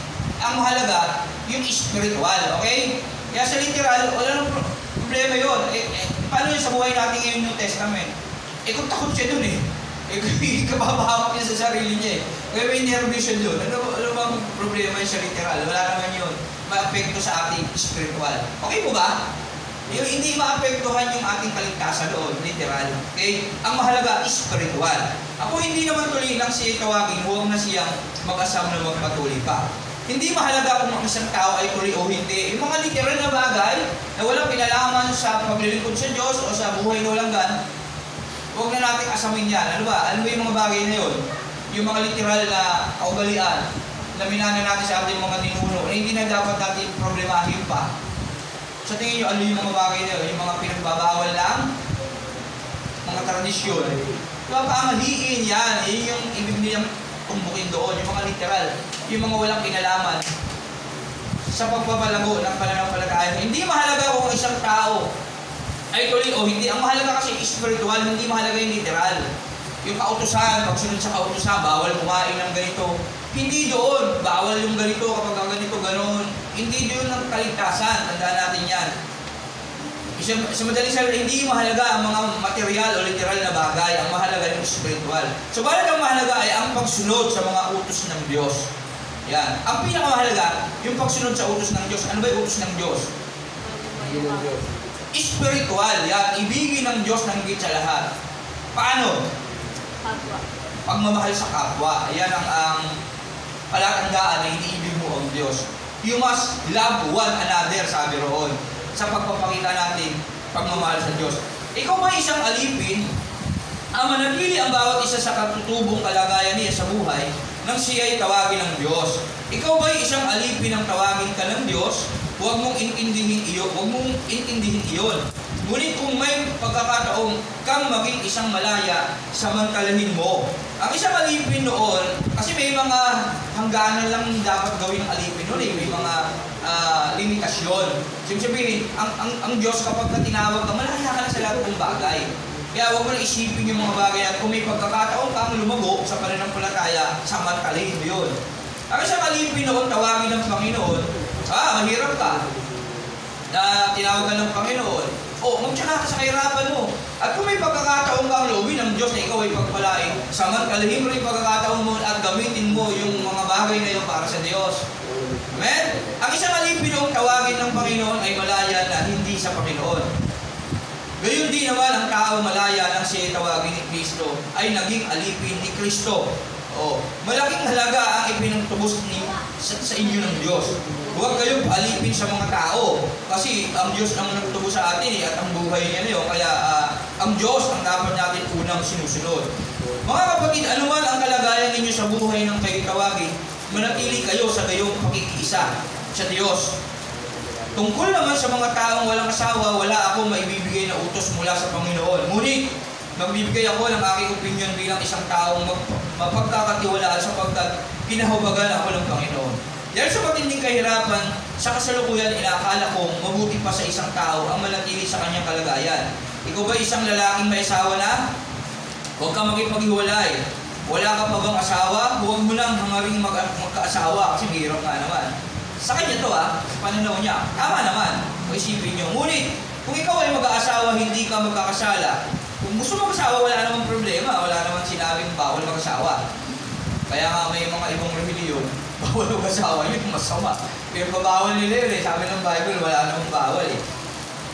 Ang mahalaga, yung spiritual. Okay? Kaya sa literal, wala nang problema yun. Paano yun sa buhay natin ngayon New Testament? Kung takot siya dun eh. Kapapahamak niya sa sarili niya eh. Kaya may nervous siya dun. Ano bang problema yun sa literal? Wala naman yun. Ma-apekto sa ating spiritual. Okay po ba? Yung hindi maapektuhan yung ating kaligtasan doon, literal. Okay? Ang mahalaga is spiritual. Ako hindi naman tuloy lang siya tawagin, huwag na siyang mag-asam na magpatuloy pa. Hindi mahalaga kung ang isang tao ay tuloy o hindi. Yung mga literal na bagay na walang pinalaman sa paglilingkod sa Diyos o sa buhay na walang gan, huwag na natin asamin yan. Ano ba? Ano ba yung mga bagay na yun? Yung mga literal na kaugalian na minana natin sa ating mga ninuno na hindi na dapat natin problemahin pa. Sa tingin nyo, ano yung mga bagay na yun? Yung mga pinagbabawal lang? Mga tradisyon. Diba, pamaliin yan. Yun yung ibig nilang tumbukin doon. Yung mga literal. Yung mga walang kinalaman sa pagpapalago ng pananampalataya. Hindi mahalaga kung isang tao ay tuloy o hindi. Ang mahalaga kasi spiritual, hindi mahalaga yung literal. Yung kautusan, pagsunod sa kautusan, bawal kumain ng ganito. Hindi doon. Bawal yung ganito kapag ganito, gano'n. Hindi doon ang kaligtasan. Tandaan natin yan. Sa madaling salita, hindi mahalaga ang mga material o literal na bagay. Ang mahalaga yung spiritual. So, bakit ang mahalaga ay ang pagsunod sa mga utos ng Diyos. Yan. Ang pinakamahalaga, yung pagsunod sa utos ng Diyos. Ano ba yung utos ng Diyos? Spiritual. Yan. Ibigin ng Diyos ng higit sa lahat. Paano? Kapwa. Pagmamahal sa kapwa. Yan ang palatandaan na iniibig mo ang Diyos. You must love one another, sabi roon, sa pagpapakita natin pagmamahal sa Diyos. Ikaw ba isang alipin ang manatili ang bawat isa sa katutubong kalagayan niya sa buhay nang siya'y tawagin ng Diyos. Ikaw ba'y isang alipin ng tawagin ka ng Diyos? Huwag mong intindihin iyon. Ngunit kung may pagkakataong kang maging isang malaya, samantalahin mo. Ang isang alipin noon, kasi may mga hangganan lang dapat gawin ng alipin noon, may mga limitasyon. Sabihin, ang Diyos kapag tinawag ka, malaya ka na sa lahat ng bagay. Kaya huwag mo na isipin yung mga bagay at kung may pagkakataon kang lumago sa pananampalataya, samantalahin mo yun. Ang isang alipin noon, tawagin ng Panginoon, mahirap ka na tinawag ka ng Panginoon. Magtsaka ka sa kahirapan mo. At kung may pagkakataon kang loobin ng Diyos na ikaw ay pagpalain, samantalahin mo rin pagkakataon mo at gamitin mo yung mga bagay na yun para sa Diyos. Amen? Ang isang alipin noong tawagin ng Panginoon ay malaya na hindi sa Panginoon. Gayon din naman ang tao malaya nang siya tawagin ni Kristo ay naging alipin ni Kristo. Malaking halaga ang ipinagtubos sa inyo ng Diyos. Huwag kayong paalipin sa mga tao kasi ang Diyos ang nagtubos sa atin at ang buhay niya niyo. Kaya ang Diyos ang dapat natin unang sinusunod. Mga kapatid, anuman ang kalagayan ninyo sa buhay ng kayo tawagin, manatili kayo sa gayong pakikiisa sa Diyos. Tungkol naman sa mga taong walang asawa, wala akong maibibigay na utos mula sa Panginoon. Ngunit, magbibigay ako ng aking opinion bilang isang taong mapagkakatiwalaan sapagkat kinahubagan ako ng Panginoon. Dahil sa matinding kahirapan, sa kasalukuyan inaakala kong mabuti pa sa isang tao ang manatili sa kanyang kalagayan. Ikaw ba isang lalaking may asawa na? Huwag ka makipaghiwalay. Wala ka pa bang asawa? Huwag mo lang hangaring magkaasawa kasi mahirap nga naman. Sa kanya to sa pananaw niya, tama naman. Isipin nyo. Ngunit, kung ikaw ay mag-aasawa, hindi ka magkakasala. Kung gusto mag-asawa, wala namang problema. Wala namang sinabing bawal mag-asawa. Kaya nga may mga ibang relihiyon, bawal mag-asawa, yun masama. Pero pabawal nila yun sabi ng Bible, wala namang bawal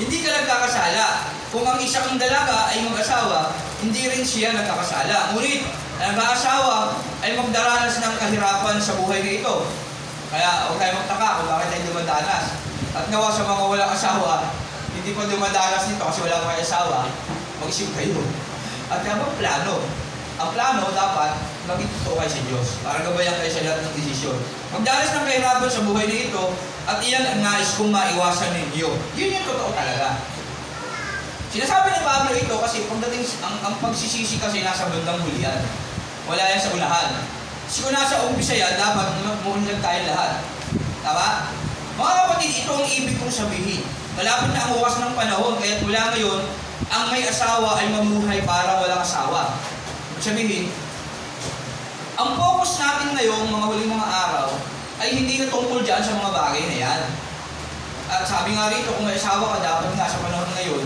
Hindi ka nagkakasala. Kung ang isang dalaga ay mag-asawa, hindi rin siya nagkakasala. Ngunit, ang nag-aasawa ay magdaranas ng kahirapan sa buhay na ito. Kaya huwag tayo magtaka kung bakit tayo dumadanas. At nawa sa mga walang asawa, hindi pa dumadanas nito kasi wala pa kayo asawa, mag-isip kayo. At kaya plano. Ang plano dapat maging totoo kayo sa Diyos para gabayan kayo sa lahat ng desisyon. Magdanas ng kahirapan sa buhay na ito at iyan ang nais kong maiwasan ninyo. Yun yung totoo talaga. Sinasabi ni Pablo ito kasi pagdating ang pagsisisi kasi nasa bandang hulihan. Wala yan sa unahan. Kasi kung nasa umpisa yan, dapat maunlad tayo lahat. Tama? Mga kapatid, ito ang ibig kong sabihin. Malapit na ang oras ng panahon, kaya mula ngayon, ang may asawa ay mamuhay para walang asawa. Sabihin, ang focus natin ngayon, mga huling mga araw, ay hindi na tungkol dyan sa mga bagay na yan. At sabi nga rito, kung may asawa ka, dapat nga sa panahon ngayon,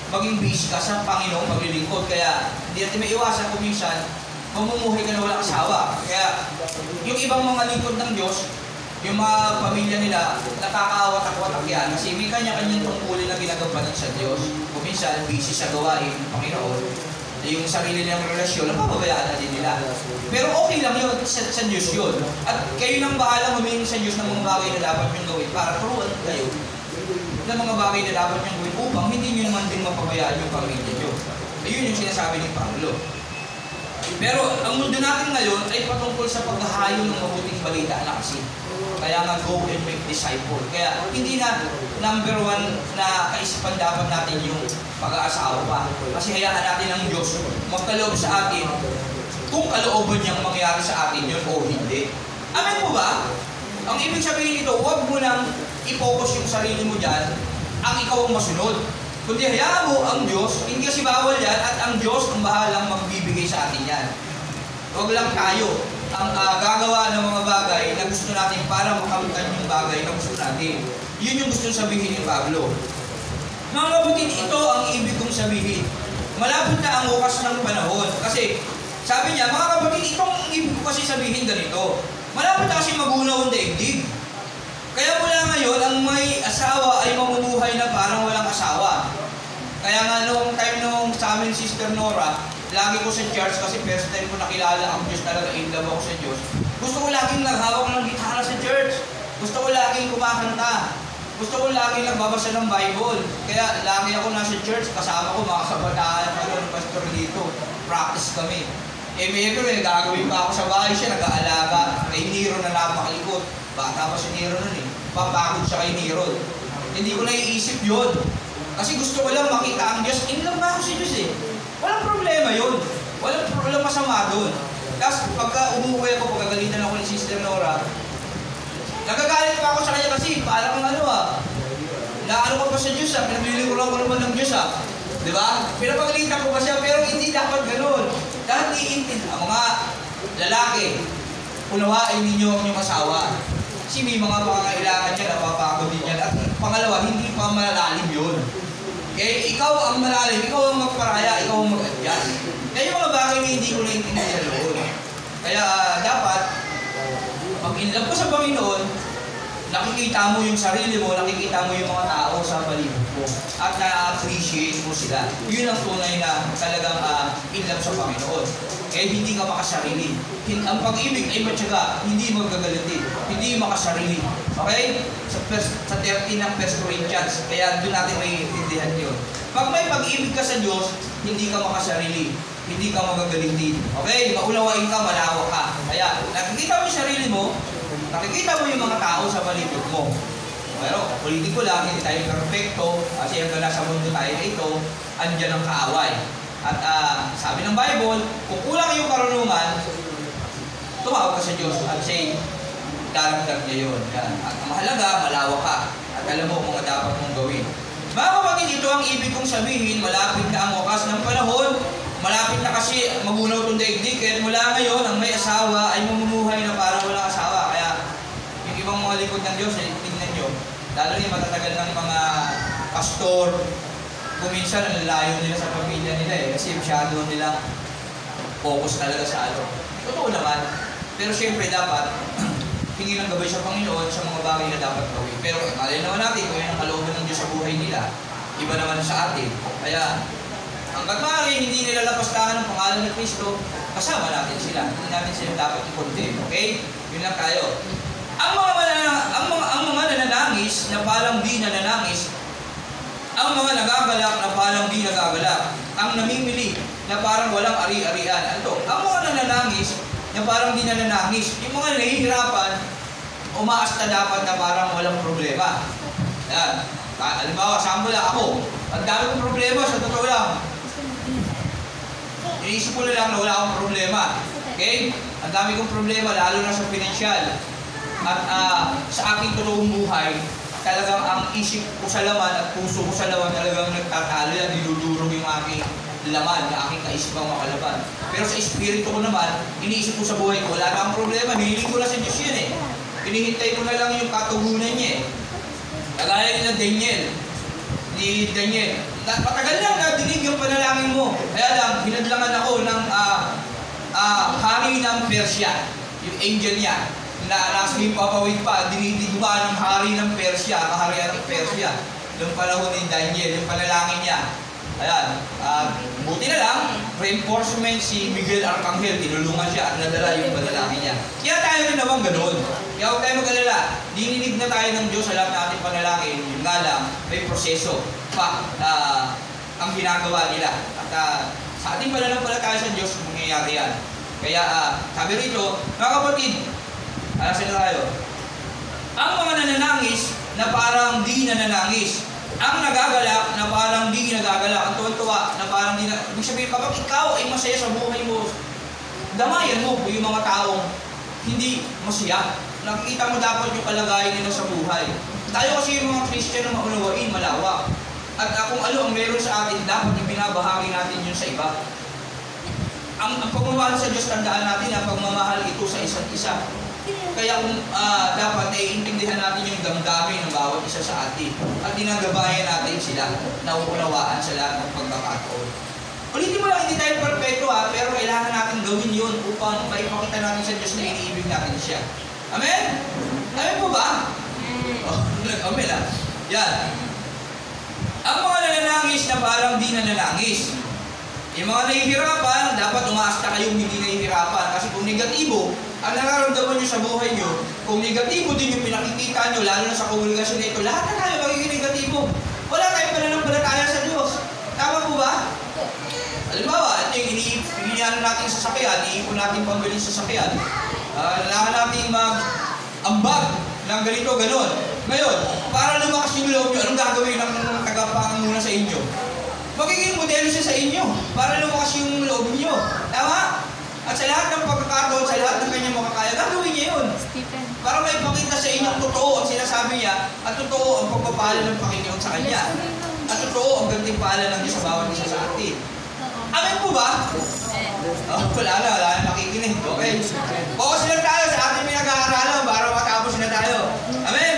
maging busy ka sa Panginoong paglilingkod. Kaya hindi natin may iwasan kung minsan, mamumuhay ka na walang asawa. Kaya yung ibang mga lingkod ng Diyos, yung mga pamilya nila, nakakawatak-watak yan kasi may kanya-kanyang tungkulin na ginagampanan sa Diyos. Kung minsan, busy sa gawain ng Panginoon, yung sarili nilang relasyon, napapabayaan natin nila. Pero okay lang yun, sa Diyos yun. At kayo nang bahala humingi sa Diyos ng mga bagay na dapat niyong gawin para turuan kayo ng mga bagay na dapat niyong gawin upang hindi niyo naman din mapabayaan yung pamilya niyo. Ayun yung sinasabi ni Pablo. Pero ang mundo natin ngayon ay patungkol sa paghahayo ng mabuting balita na kasi. Kaya nga go and make disciple. Kaya hindi na number one na kaisipan dapat natin yung pag-aasawa pa. Kasi hayaan natin ang Diyos magkaloob sa atin kung kalooban niyang mangyari sa atin yun o hindi. Amen po ba? Ang ibig sabihin nito, huwag mo nang i-focus yung sarili mo dyan, ang ikaw ang masunod. Kundi hayaan mo ang Diyos, hindi kasi bawal yan, at ang Diyos ang bahalang magbibigay sa atin yan. Huwag lang tayo ang gagawa ng mga bagay na gusto natin para makamtan yung bagay na gusto natin. Yun yung gusto sabihin ni Pablo. Mga kapatid, ito ang ibig kong sabihin. Malapit na ang oras ng panahon. Kasi sabi niya, mga kapatid, itong ibig ko kasi sabihin ganito. Malapit na kasi magunaw ang daigdig. Kaya mula ngayon, ang may asawa ay mamumuhay na parang walang asawa. Kaya nga noong time nung sa amin Sister Nora, lagi ko sa church kasi first time ko nakilala ang Diyos talaga, in love ako sa Diyos. Gusto ko laging naghawak ng gitara sa church. Gusto ko laging kumakanta. Gusto ko laging nagbabasa ng Bible. Kaya lagi ako nasa church, kasama ko mga kabataan, ng pastor dito. Practice kami. Meron gagawin pa ako sa bahay siya, nag-aalaga. Kay Nero na napakalikot. Bata pa si Nero nun eh. Papakod siya kay Nero. Hindi ko naiisip yun. Kasi gusto ko lang makita ang Diyos. In love na ako si Diyos eh. Walang problema yun. Walang masama doon. Tapos pagka umuwi ako, pagkagalitan ako ni Sister Nora, nagagalit pa ako sa kanya kasi parang naano ko pa sa Diyos pinaglilingkuran ko naman ng Diyos Di ba? Pinapagalitan ko pa siya, pero hindi dapat ganoon. Dahil iintindi, ang mga lalaki, unawain ninyo ang inyong asawa. Kasi may mga pangangailangan niya, napapagod din yan. At pangalawa, hindi pa malalalim yun. Okay? Ikaw ang malalim, ikaw ang magparaya, ikaw ang mag-adjust. Kaya yung mga bagay na hindi ko naiintindihan doon. Kaya dapat, pag in-love ka sa Panginoon, nakikita mo yung sarili mo, nakikita mo yung mga tao sa paligid mo, at na-appreciate mo sila. Yun ang tunay na talagang in-love sa Panginoon. Kaya hindi ka makasarili. Ang pag-ibig ay matyaga, hindi magagalitin, hindi makasarili. Okay? Sa 13 ng 1 Corinthians, kaya doon natin may intindihan yun. Pag may pag-ibig ka sa Diyos, hindi ka makasarili, hindi ka magagalitin. Okay? Maunawain ka, malawa ka. Kaya nakikita mo yung sarili mo, nakikita mo yung mga tao sa paligid mo. Pero politiko lang, hindi tayo perfecto, kasi hanggang nasa mundo tayo na ito, andyan ang kaaway. At sabi ng Bible, kung kulang yung karunungan, tumawag ka sa Diyos at say, daragdag niya yun. At ang mahalaga, malawa ka. At alam mo mga dapat mong gawin. Mga kapatid, ito ang ibig kong sabihin, malapit na ang wakas ng panahon. Malapit na kasi magunaw itong daigdig. Kaya mula ngayon, ang may asawa ay mamumuhay na parang walang asawa. Kaya yung ibang mga likod ng Diyos, tingnan nyo. Lalo na yung matatagal ng mga pastor, kung minsan ang layo nila sa pamilya nila kasi masyado nilang focus talaga sa ano. Totoo naman. Pero siyempre dapat, hingi ng gabay sa Panginoon sa mga bagay na dapat gawin. Pero malay naman natin kung yan ang kalooban ng Diyos sa buhay nila, iba naman sa atin. Kaya, hanggat maaari, hindi nila lapastahan ng pangalan ng Kristo, kasama natin sila. Hindi natin sila dapat i-condemn. Okay? Yun lang tayo. Ang mga nananangis na parang di nananangis, ang mga nagagalak na parang di nagagalak, ang namimili na parang walang ari-arian. Ano? Ang mga nananangis na parang di nananangis, yung mga nahihirapan, umaasta dapat na parang walang problema. Yan. Halimbawa, sample ako. Ang dami kong problema, sa totoo lang. Iniisip ko na lang na wala akong problema. Okay? Ang dami kong problema, lalo na sa pinansyal. At sa aking totoong buhay, talagang ang isip ko sa laman at puso ko sa laman talagang nagtatalo yan, diludurog yung aking laman, yung aking kaisipang makalaban. Pero sa espiritu ko naman, iniisip ko sa buhay ko, wala na ang problema, hinihiling ko lang sa Diyos yan eh. Hinihintay ko na lang yung katugunan niya eh. Kagaya ni Daniel. Matagal lang nadinig yung panalangin mo. Kaya lang, hinadlangan ako ng hari ng Persia, yung angel niya. Nasa yung papawid pa, dinidigma ng hari ng Persia, kaharian ng Persia. Noong panahon ni Daniel, yung panalangin niya. Ayan, buti na lang, reinforcement si Miguel Arcangel, tinulungan siya at nadala yung panalangin niya. Kaya tayo rin naman ganun. Kaya huwag tayo mag-alala, dininig na tayo ng Diyos sa lahat ng ating panalangin. Yung nga lang, may proseso pa ang ginagawa nila. At sa ating pananampalataya sa Diyos, mangyayari yan. Kaya sabi rito, mga kapatid, alasin na tayo. Ang mga nananangis na parang di nananangis. Ang nagagalak na parang di nagagalak. Ang tuwan-tuwa na parang di na... Ibig sabihin, kapag ikaw ay masaya sa buhay mo, damayan mo po yung mga taong hindi masaya. Nakikita mo dapat yung kalagayan nila sa buhay. Tayo kasi yung mga Christian na maunawain, malawak. At kung ano ang meron sa atin, dapat ibinabahagi natin yun sa iba. Ang pagmamahal sa Diyos, tandaan natin na pagmamahal ito sa isa't isa. Kaya dapat intindihan natin yung damdamin ng bawat isa sa atin at dinagabayan natin sila na uunawaan sa lahat ng pagkakataon. Ulitin mo lang, hindi tayo perfecto pero kailangan natin gawin yun upang maipakita natin sa Diyos na iniibig natin siya. Amen? Amen po ba? Amen Yan. Ang mga nananangis na parang di nananangis. Yung mga nahihirapan, dapat umaasta kayong hindi nahihirapan. Kasi kung negatibo, ang nararamdaman nyo sa buhay nyo, kung negatibo din yung pinakikita nyo, lalo na sa komunikasyon na ito, lahat na tayo magiging negatibo. Wala tayong pananampalataya sa Diyos. Tama po ba? Halimbawa, ito yung iniinan natin sa sasakyan, iipon natin pambili sa sasakyan. Kailangan natin mag-ambag ng ganito, ganon. Ngayon, para lumakas yung loob nyo, anong gagawin ng tagapanguna sa inyo? Magiging modelo siya sa inyo para lumakas yung loob nyo. Tama? At sa lahat ng pagkakataon, sa lahat ng kanyang makakaya, gagawin niya yun. Stephen. Para may pakita sa inyo totoo ang sinasabi niya at totoo ang pagpapala ng Panginoon sa kanya. At totoo ang gantimpala ng Diyos sa bawat isa sa atin. Amen po ba? Wala na nakikinig. Okay. Focus lang tayo sa ating pinag-aaralan para matapos na tayo. Amen?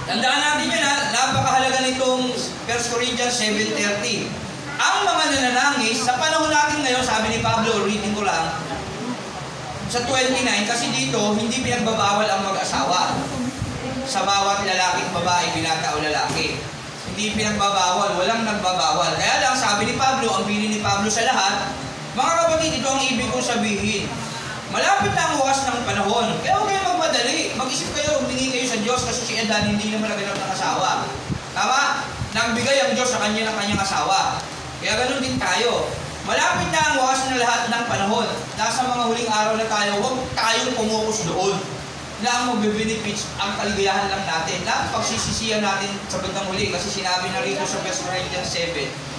Tandaan natin yun ha, napakahalaga nitong 1 Corinthians 7:30. Ang mga nananangis, sa panahon natin ngayon, sabi ni Pablo, reading ko lang, sa 29, kasi dito, hindi pinagbabawal ang mag-asawa. Sa bawat lalaking babae, binata o lalaki. Hindi pinagbabawal, walang nagbabawal. Kaya lang, sabi ni Pablo, ang pili ni Pablo sa lahat, mga kapatid, ito ang ibig kong sabihin. Malapit na ang wakas ng panahon. Kaya huwag kayong magmadali. Mag-isip kayo, humingi kayo sa Diyos kasi si Adan hindi naman naganap ng asawa. Tama? Nagbigay ang Diyos sa kanya ng kanyang asawa. Kaya ganun din tayo. Malapit na ang wakas ng lahat ng panahon. Nasa mga huling araw na tayo, huwag tayong pumukus doon na ang magbe-benefits ang kaligayahan lang natin. Na pagsisisiyan natin sa bandang huli kasi sinabi na rito sa 1 Corinthians 7,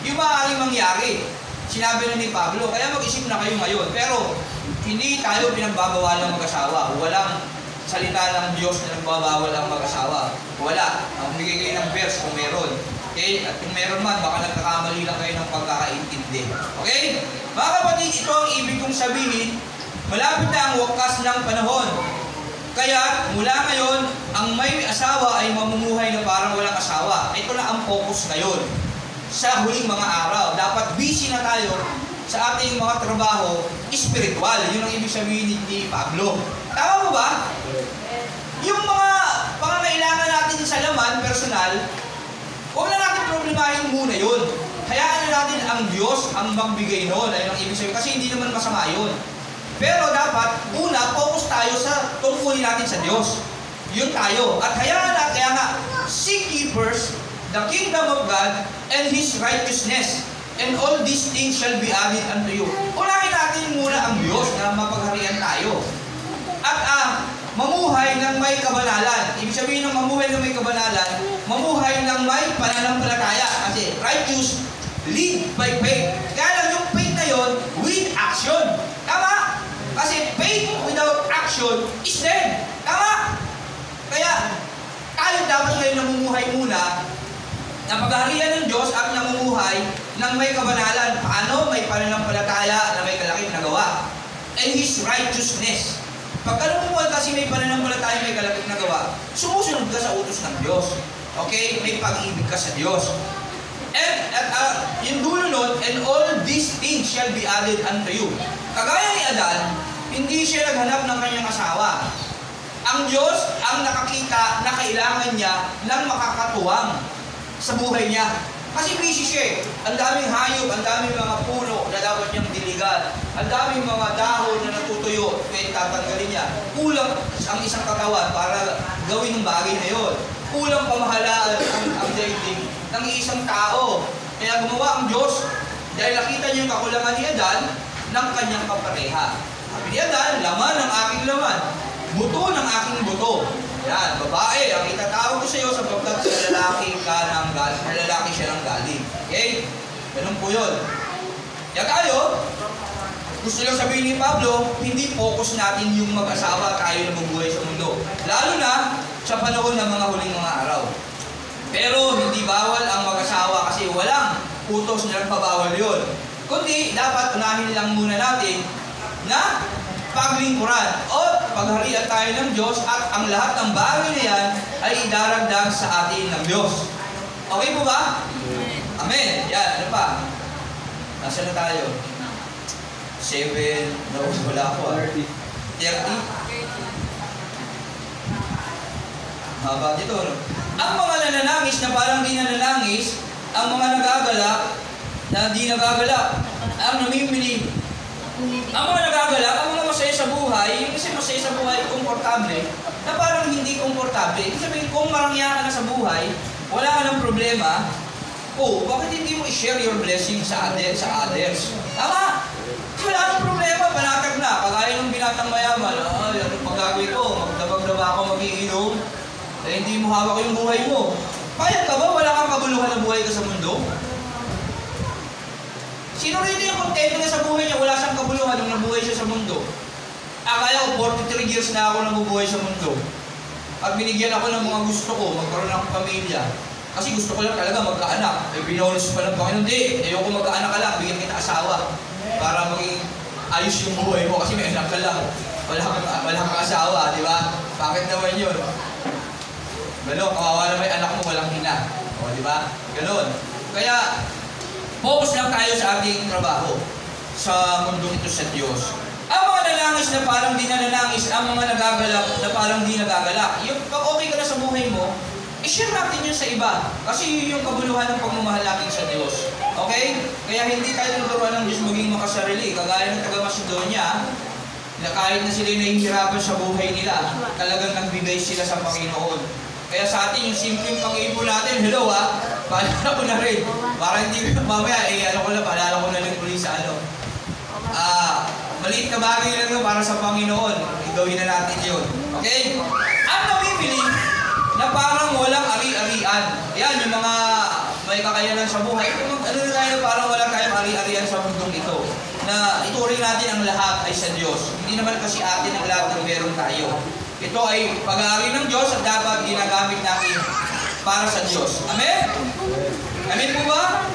yung maaaring mangyari. Sinabi na ni Pablo, kaya mag-isip na kayo ngayon. Pero hindi tayo pinagbabawal ng mag-asawa. Walang salita ng Diyos na nagbabawal ang mag-asawa. Wala. Ang bigay kayo ng verse kung meron. Okay? At kung meron man, baka nagkakamali lang kayo ng pagkakaintindi. Okay? Mga kapatid, ito ang ibig kong sabihin. Malapit na ang wakas ng panahon. Kaya mula ngayon, ang may asawa ay mamumuhay na parang walang asawa. Ito na ang focus ngayon. Sa huling mga araw, dapat busy na tayo sa ating mga trabaho spiritual. Yun ang ibig sabihin ni Pablo. Tama mo ba? Yung mga pangangailangan natin sa laman, personal, huwag na natin problemahin muna yun. Hayaan na natin ang Diyos ang magbigay nun. Ayun ang ibig sabihin. Kasi hindi naman masama yun. Pero dapat, una, focus tayo sa tungkulin natin sa Diyos. Yun tayo. At hayaan na, kaya nga, seek ye first the kingdom of God and His righteousness, and all these things shall be added unto you. Unahin natin muna ang Diyos na mapagharian tayo. At mamuhay ng may kabanalan. Ibig sabihin ng mamuhay ng may kabanalan, mamuhay ng may pananampalataya. Kasi righteous, live by faith. Kaya lang yung faith na yun, with action. Tama? Kasi faith without action is dead. Tama? Kaya, tayo dapat ngayon namumuhay muna na paghaharian ng Diyos at namumuhay ng may kabanalan. Paano? May pananampalataya na may kalaking nagawa. And His righteousness. Pagka namumuhay kasi may pananampalataya, may kalaking nagawa, sumusunod ka sa utos ng Diyos. Okay? May pag-ibig ka sa Diyos. And yung dulo nun, and all these things shall be added unto you. Kagaya ni Adan, hindi siya naghanap ng kanyang asawa. Ang Diyos ang nakakita na kailangan niya ng makakatuwang sa buhay niya. Kasi busy siya eh. Ang daming hayop, ang daming mga puno na dapat niyang diligan. Ang daming mga dahon na natutuyo, kaya tatanggalin niya. Kulang ang isang katawan para gawin ng bagay na yun. Kulang pamahalaan ang dating ng isang tao. Kaya gumawa ang Diyos dahil nakita niya yung kakulangan ni Adan ng kanyang kapareha. Sabi ni Adan, laman ng aking laman, buto ng aking buto. Yan, babae, ang itatawag ko sa iyo sapagkat sa lalaki ka ng galing, sa lalaki siya ng galing. Okay? Ganun po yun. Kaya tayo, gusto lang sabihin ni Pablo, hindi focus natin yung mag-asawa tayo na mabuhay sa mundo. Lalo na sa panahon ng mga huling mga araw. Pero hindi bawal ang mag-asawa kasi walang utos na nagpabawal yun. Kundi dapat unahin lang muna natin na paglingkuran o pagharian tayo ng Diyos at ang lahat ng bagay na yan ay idaragdag sa atin ng Diyos. Okay po ba? Amen. Yan, ano pa? Nasaan na tayo? 7, no, wala ko. 30? Haba dito, no? Ang mga nananangis na parang di nananangis, ang mga nagagalak na di nagagalak, ang namimili. Ang mga nagagalak, ang mga masaya sa buhay, yung kasi masaya sa buhay, komportable, na parang hindi komportable. Ibig sabihin, kung marangya ka na sa buhay, wala ka ng problema, Oh, bakit hindi mo i-share your blessing sa others? Tama! Wala nang problema, panatag na. Kagaya ng binatang mayaman, ano pang gagawin ko? Magdabag-daba ako magiinom? Eh, hindi mo hawak yung buhay mo. Payag ka ba? Wala kang kabuluhan na buhay ka sa mundo? Sino rito yung kontento na sa buhay niya? Wala siyang kabuluhan nung nabuhay siya sa mundo. Akala ko, 43 years na ako nabubuhay sa mundo. At binigyan ako ng mga gusto ko, magkaroon ng pamilya. Kasi gusto ko lang talaga magkaanak. Eh, binonus pa ng Panginoon. Hindi, ayoko magkaanak ka lang, bigyan kita asawa. Para maging ayos yung buhay mo. Kasi may anak ka lang. Wala kang asawa, di ba? Bakit naman yun? Ganon, kawawa na may anak mo, walang ina. O, di ba? Ganon. Kaya, focus lang tayo sa ating trabaho. Sa mundong ito sa Diyos. Ang mga nanangis na parang di nananangis, ang mga nagagalak na parang di nagagalak. Yung pag okay ka na sa buhay mo, i-share natin yun sa iba. Kasi yun yung kabuluhan ng pagmamahal natin sa Diyos. Okay? Kaya hindi tayo tuturuan ng Diyos maging makasarili. Kagaya ng taga-Macedonia, na kahit na sila nahihirapan sa buhay nila, talagang nagbigay sila sa Panginoon. Kaya sa atin, yung simpleng pag-iipon natin, hello paalala ko na rin. Para hindi mamaya, paalala ko na rin ulit sa maliit na bagay lang yun para sa Panginoon. Igawin na natin yun. Okay? Ang namimili na parang walang ari-arian. Yan, yung mga may kakayanan sa buhay. Ano na tayo, parang wala tayong ari-arian sa mundong ito. Na ituring natin ang lahat ay sa Diyos. Hindi naman kasi atin ang lahat ng meron tayo. Ito ay pag-aari ng Diyos at dapat ginagamit natin para sa Diyos. Amen? Amen po ba?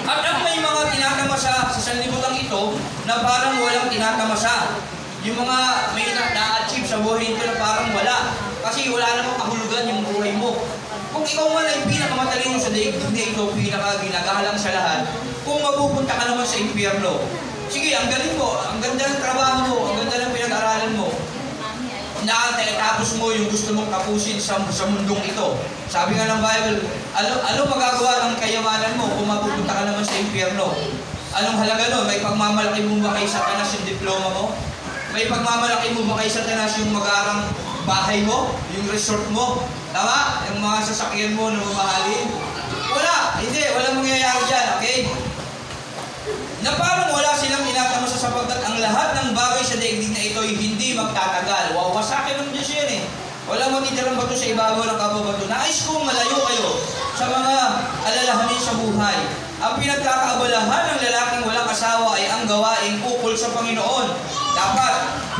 At ang may mga tinatamasa sa sanlibutan ito na parang walang tinatamasa. Yung mga may na-achieve sa buhay ito na parang wala. Kasi wala namang kahulugan yung buhay mo. Kung ikaw man ay pinakamatalino sa daigdig na ito, pinakaginagalang sa lahat, kung mapupunta ka naman sa impyerno, sige, ang galing mo, ang ganda ng trabaho mo, ang ganda ng pinag-aralan mo, tapos mo yung gusto mong tapusin sa mundong ito. Sabi nga ng Bible, ano magagawa ng kayamanan mo kung mapupunta ka naman sa impyerno? Anong halaga nun? May pagmamalaki mo ba kay Satanas yung diploma mo? May pagmamalaki mo ba kay Satanas yung mag-aarang bahay mo? Yung resort mo? Tama? Yung mga sasakyan mo na mamahalin? Wala! Hindi! Walang mangyayari dyan, okay? Na parang wala silang tinatamasa sapagkat ang lahat ng bagay sa daigdig na ito ay hindi magtatagal. Wawasakin ng Diyos yan eh. Wala matitirang bato sa ibabaw ng kababato. Nais kong malayo kayo sa mga alalahanin sa buhay. Ang pinagkakaabalahan ng lalaking walang asawa ay ang gawain ukol sa Panginoon. Dapat,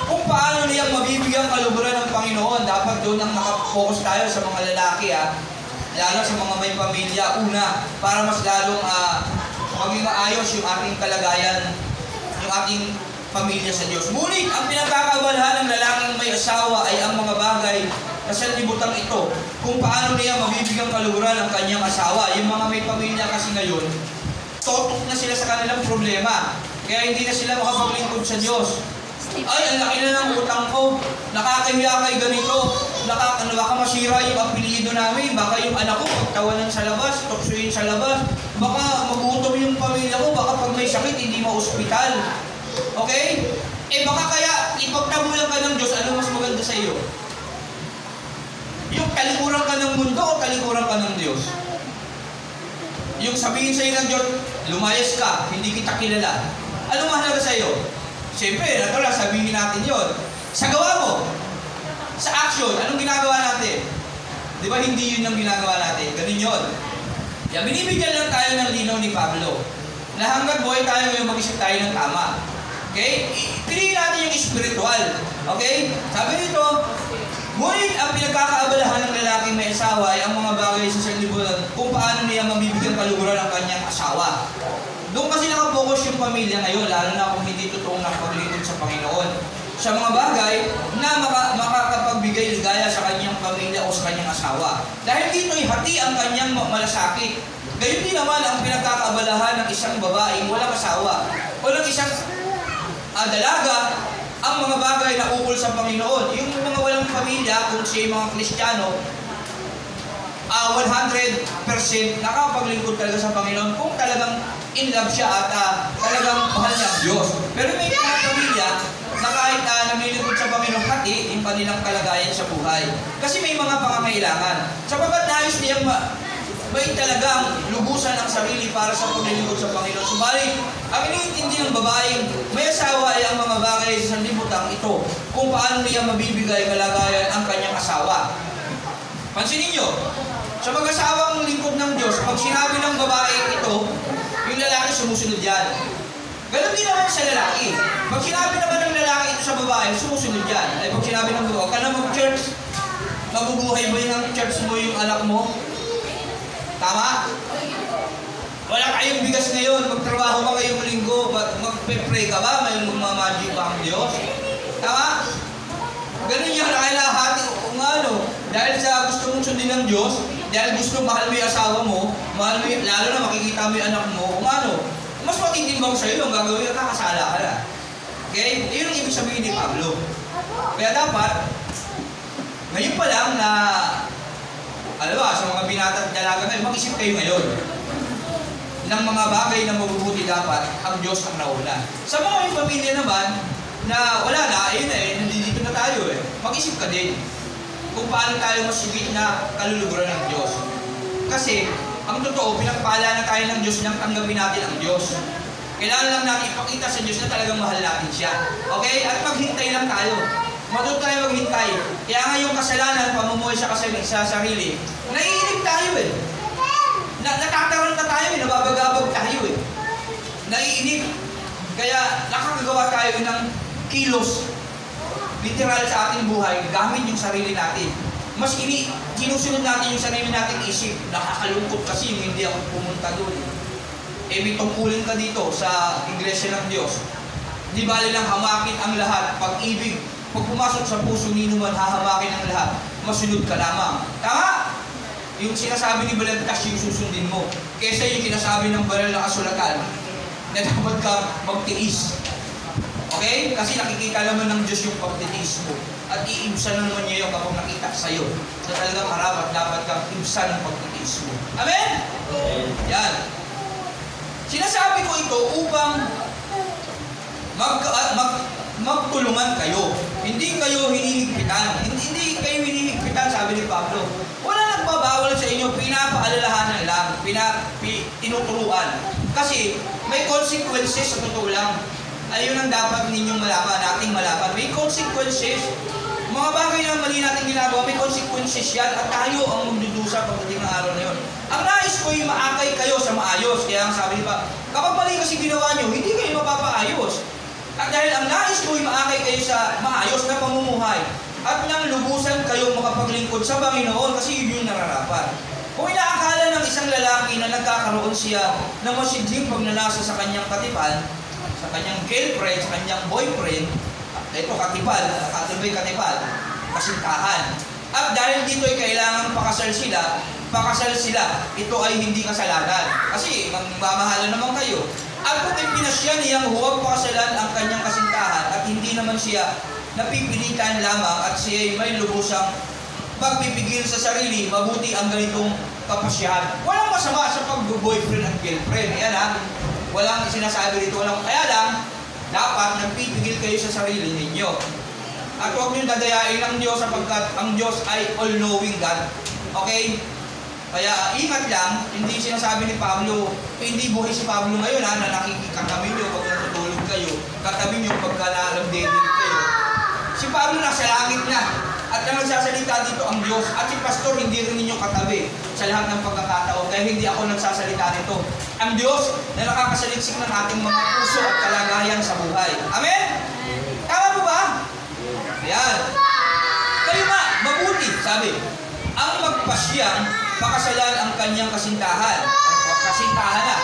kung paano niyang mabibigyan kaluburan ng Panginoon, dapat doon ang nakapokus tayo sa mga lalaki lalo sa mga may pamilya. Una, para mas lalong maging maayos yung ating kalagayan, yung ating pamilya sa Diyos. Ngunit, ang pinagkakaabalahan ng lalaking may asawa ay ang mga bagay na sa libutan ito. Kung paano niya mabibigyan kaluguran ang kanyang asawa. Yung mga may pamilya kasi ngayon, totok na sila sa kanilang problema. Kaya hindi na sila makapaglingkod sa Diyos. Ay, ang laki na ng utang ko. Nakakahiya kay ganito. Baka masira yung apelido namin. Baka yung anak ko pagtawanan sa labas, tuksuin sa labas. Baka magutom yung pamilya ko. Baka pag may sakit, hindi ma-ospital. Okay? Baka kaya ipagtabulan ka ng Diyos, ano mas maganda sa iyo? Yung kalikuran ka ng mundo o kalikuran ka ng Diyos? Yung sabihin sa iyo ng Diyos, lumayas ka, hindi kita kilala. Ano mahalaga sa iyo? Siyempre, natural, sabihin natin yon. Sa gawa mo, sa action, anong ginagawa natin? Di ba hindi yun ang ginagawa natin? Ganun yun. Yan, binibigyan lang tayo ng linaw ni Pablo na hanggang buhay tayo ngayon mag-isip tayo ng tama. Okay? Piliin natin yung spiritual. Okay? Sabi nito, ngunit ang pinagkakaabalahan ng lalaking may asawa ay ang mga bagay sa sanlibutan kung paano niya mabibigyan kaluguran ang kanyang asawa. Doon kasi nakapokus yung pamilya ngayon, lalo na kung hindi totoong nakapaglingkod sa Panginoon. Sa mga bagay na makakapagbigay ligaya sa kanyang pamilya o sa kanyang asawa. Dahil dito'y hati ang kanyang malasakit. Gayon din naman ang pinagkakaabalahan ng isang babaeng walang asawa o ng isang dalaga, ang mga bagay na ukol sa Panginoon. Yung mga walang pamilya, kung siya mga Kristiyano, 100% nakapaglingkod talaga sa Panginoon kung talagang in love siya at talagang mahal niya ang Diyos. Pero may mga pamilya na kahit namilingkod sa Panginoon, hati yung kanilang kalagayan sa buhay. Kasi may mga pangangailangan. Sapagkat nais niyang may talagang lubusan ang sarili para sa paglilingkod sa Panginoon. Subalit, ang iniintindi ng babaeng may asawa ay ang mga bagay sa sanlibutan ito kung paano niya mabibigay kalagayan ang kanyang asawa. Pansinin nyo, sa mag-asawang lingkod ng Diyos, pag sinabi ng babae ito, yung lalaki sumusunod yan. Ganon din naman sa lalaki. Pag sinabi naman ng lalaki ito sa babae, sumusunod yan. Ay pag sinabi ng babae, ka na mag-church, mabubuhay ba yung church mo yung anak mo? Tama? Wala kayong bigas ngayon, magtrabaho ka ngayong linggo, magpe-pray ka ba? May magic ba ang Diyos? Tama? Ganun yan, nakilahati kung ano. Dahil sa gusto mong sundin ng Diyos, dahil gusto mahal mo yung asawa mo, mahal mo lalo na makikita mo yung anak mo, kung ano, mas matitimbang sa'yo yung gagawin ka, kakasala ka na. Okay? Iyon ang ibig sabihin ni Pablo. Kaya dapat, ngayon pa lang na alam ba, sa mga binata at dalaga ngayon, mag-isip kayo ngayon ng mga bagay na mabubuti dapat ang Diyos ang nauna. Sa mga may pamilya naman na wala na, ayun na nandito na tayo mag-isip ka din kung paano tayo masugit na kaluluguran ng Diyos. Kasi, ang totoo, pinagpala na tayo ng Diyos nang tanggapin natin ang Diyos. Kailangan lang natin ipakita sa Diyos na talagang mahal natin siya. Okay? At maghintay lang tayo. Matuto tayo maghintay. Kaya nga yung kasalanan, pamumuhay sa sarili, naiinip tayo natataran na tayo nababagabag tayo naiinip. Kaya nakakagawa tayo ng kilos, literal sa ating buhay, gamit yung sarili natin. Mas sinusunod natin yung sarili natin isip. Nakakalungkot kasi yung hindi ako pumunta doon. May tungkulin ka dito sa Iglesia ng Diyos. Di bali lang hamakin ang lahat, pag-ibig. Pag pumasok sa puso ni naman, hahamakin ang lahat. Masunod ka lamang. Tama? Yung sinasabi ni Balagtas, yung susundin mo. Kesa yung sinasabi ng banal na kasulatan na dapat ka magtiis. Okay? Kasi nakikita naman ng Diyos yung pagtitiis mo. At iibsan naman niya yung kapag nakita sa'yo. Na talagang harapat dapat kang ibsan ng pagtitiis mo. Amen? Yan. Sinasabi ko ito upang magtulungan kayo. Hindi kayo hinihigpitan. Hindi kayo hinihigpitan, sabi ni Pablo. Wala nagbabawal sa inyo, pinapaalalahanan lang, tinuturuan. Kasi may consequences sa totoo lang. Ayun ang dapat ninyong malaman, nating malaman. May consequences. Mga bagay na mali natin ginagawa, may consequences yan at tayo ang magdudusa pagdating ng araw na yun. Ang nais ko yung maakay kayo sa maayos. Kaya ang sabi pa, kapag mali kasi ginawa nyo, hindi kayo mapapaayos. At dahil ang nais ko yung maakay kayo sa maayos na pamumuhay at nang lubusan kayong makapaglingkod sa Panginoon kasi yun yung nararapat. Kung inaakala ng isang lalaki na nagkakaroon siya ng masidhing pagnanasa sa kanyang katipan, sa kanyang girlfriend, sa kanyang boyfriend, ito katipan, katipan, kasintahan. At dahil dito ay kailangan pakasal sila, ito ay hindi kasalanan. Kasi magmamahalan naman kayo. At kung ipinasya niyang huwag pakasalan ang kanyang kasintahan at hindi naman siya napipilitan lamang at siya ay may lubusang pagpipigil sa sarili, mabuti ang ganitong kapasyahan. Walang masama sa pag-boyfriend at girlfriend. Yan ha. Walang sinasabi dito. Kaya lang, dapat nagpipigil kayo sa sarili ninyo. At huwag nyo dadayain ang Diyos sapagkat ang Diyos ay all-knowing God. Okay? Kaya ingat lang, hindi sinasabi ni Pablo, hindi buhay si Pablo ngayon na nakikikatabi nyo pag natutulog kayo, katabi nyo pagka nalagdedit kayo. Si Pablo nasa langit na, at ang nagsasalita dito ang Diyos, at si Pastor hindi rin ninyo katabi sa lahat ng pagkakataon, kaya hindi ako nagsasalita nito. Ang Diyos na nakakasaliksik ng ating mga puso at kalagayan sa buhay. Amen? Tama po ba? Yan. Kayo nga, mabuti, sabi, ang magpasyang pakasalan ang kanyang kasintahan. Kasintahan na.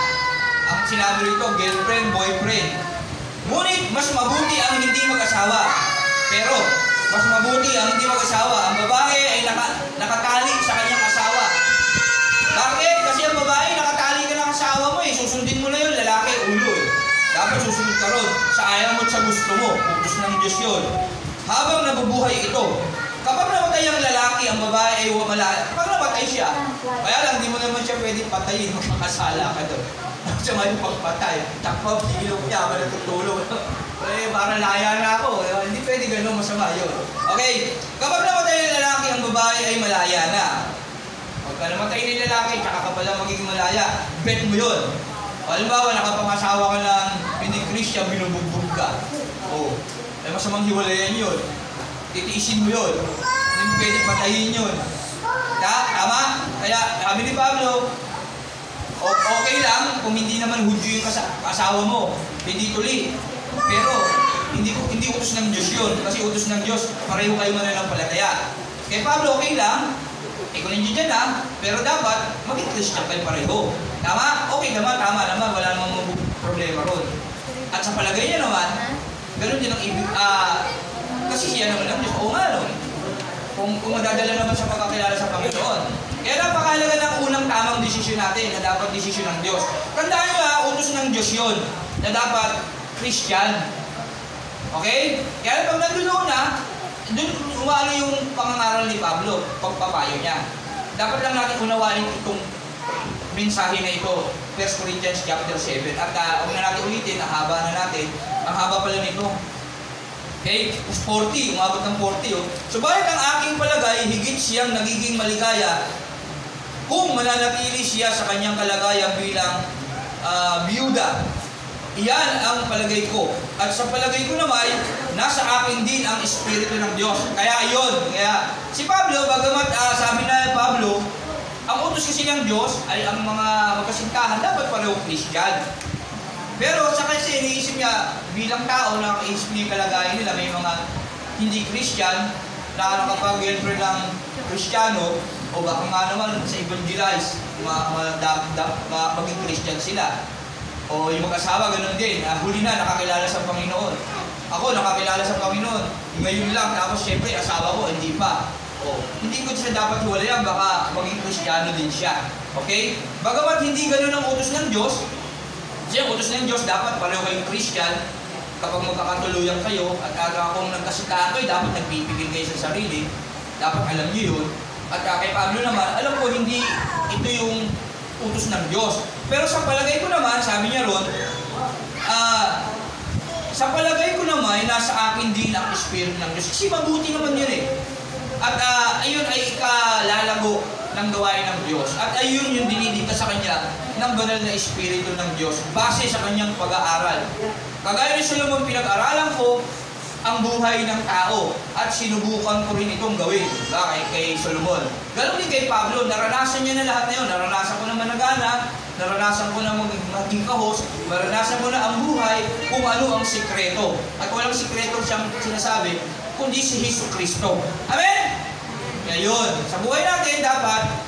Ang sinabi rito, girlfriend, boyfriend. Ngunit, mas mabuti ang hindi mag-asawa. Pero, mas mabuti ang hindi mag-asawa. Ang babae ay nakatali sa kanyang asawa. Bakit? Kasi ang babae, nakatali ka ng asawa mo susundin mo na yun, lalaki, ulo Dapat susunod ka ron sa ayaw mo at sa gusto mo. Utos ng Diyos yun. Habang nabubuhay ito, kapag namatay ang lalaki, ang babae ay wala. Kapag namatay siya, kaya lang, hindi mo naman siya pwedeng patayin, makakasala ka doon. Siya may pagpatay. Takpap, ilog niya, wala tutulog. Para laya na ako. Hindi pwede gano'n, masama yun. Okay, kapag namatay ang lalaki, ang babae ay malaya na. Pagka namatay na yung lalaki, tsaka ka pala magiging malaya. Bet mo yun. O, halimbawa, nakapangasawa ka ng hindi Christian, binubugbog ka. O, ay masamang hiwalayan yun. Titiisin mo yun. Hindi mo pwede patayin yun. Tama? Kaya, sabi ni Pablo, okay lang kung hindi naman Hudyo yung asawa mo. Hindi tuli. Pero, hindi utos ng Diyos yun. Kasi utos ng Diyos, pareho kayo mananampalataya. Kaya Pablo, okay lang. Kung nandiyo dyan pero dapat maging Christian kayo pareho. Tama? Okay naman, tama naman. Wala namang problema ron. At sa palagay niya naman, ganun din ang ibig. Kasi siya naman ang Diyos. Oo nga, no? Kung madadala naman sa pagkakilala sa Panginoon. Kaya napakahalaga ng unang tamang desisyon natin na dapat desisyon ng Diyos. Tandaan nyo utos ng Diyos yun na dapat Christian. Okay? Kaya pag nandun doon umano yung pangangaral ni Pablo, pagpapayo niya. Dapat lang natin unawain itong mensahe na ito, 1 Corinthians chapter 7. At huwag na natin ulitin, ang haba na natin. Ang haba pala nito. Okay? 40, umabot ng 40. Subalit ang aking palagay, higit siyang nagiging maligaya kung mananatili siya sa kanyang kalagayan bilang biyuda. Iyan ang palagay ko. At sa palagay ko naman, nasa akin din ang Espiritu ng Diyos. Kaya si Pablo, bagamat sabi na Pablo, ang utos kasi ng Diyos ay ang mga magkasintahan dapat pareho Christian. Pero sa kasi iniisip niya, bilang tao na iisip niya yung kalagayan nila, may mga hindi Christian na nakapag-girlfriend ng Kristiyano, o baka nga naman sa evangelize, maging Christian sila. O yung mag-asawa, ganun din. Huli na, nakakilala sa Panginoon. Ako, nakakilala sa Panginoon. Ngayon lang, tapos syempre, asawa ko, hindi pa. O, hindi ko siya dapat hiwalayan, baka maging Kristiyano din siya. Okay? Bagamat hindi ganun ang utos ng Diyos, siya, utos ng Diyos, dapat pareho kayong Christian kapag magkakatuluyan kayo, at kung nagkasintahan kayo, dapat nagpipigil kayo sa sarili. Dapat alam niyo yun. At kay Pablo naman, alam ko, hindi ito yung utos ng Diyos. Pero sa palagay ko naman, sabi niya ron, sa palagay ko naman, nasa akin din ang Espiritu ng Diyos. Kasi mabuti naman yun eh. At ayun ay ikalalago ng gawain ng Diyos. At ayun yung dinidikta sa kanya ng banal na Espiritu ng Diyos base sa kanyang pag-aaral. Kagaya ni Solomon, pinag-aralan ko ang buhay ng tao at sinubukan ko rin itong gawin kay Solomon. Ganon din kay Pablo, naranasan niya na lahat na yun. Naranasan ko na managana, naranasan ko na maging kahos, naranasan ko na ang buhay kung ano ang sikreto. At walang sikreto siyang sinasabi, kundi si Hesus Kristo. Amen? Kaya yun, sa buhay natin dapat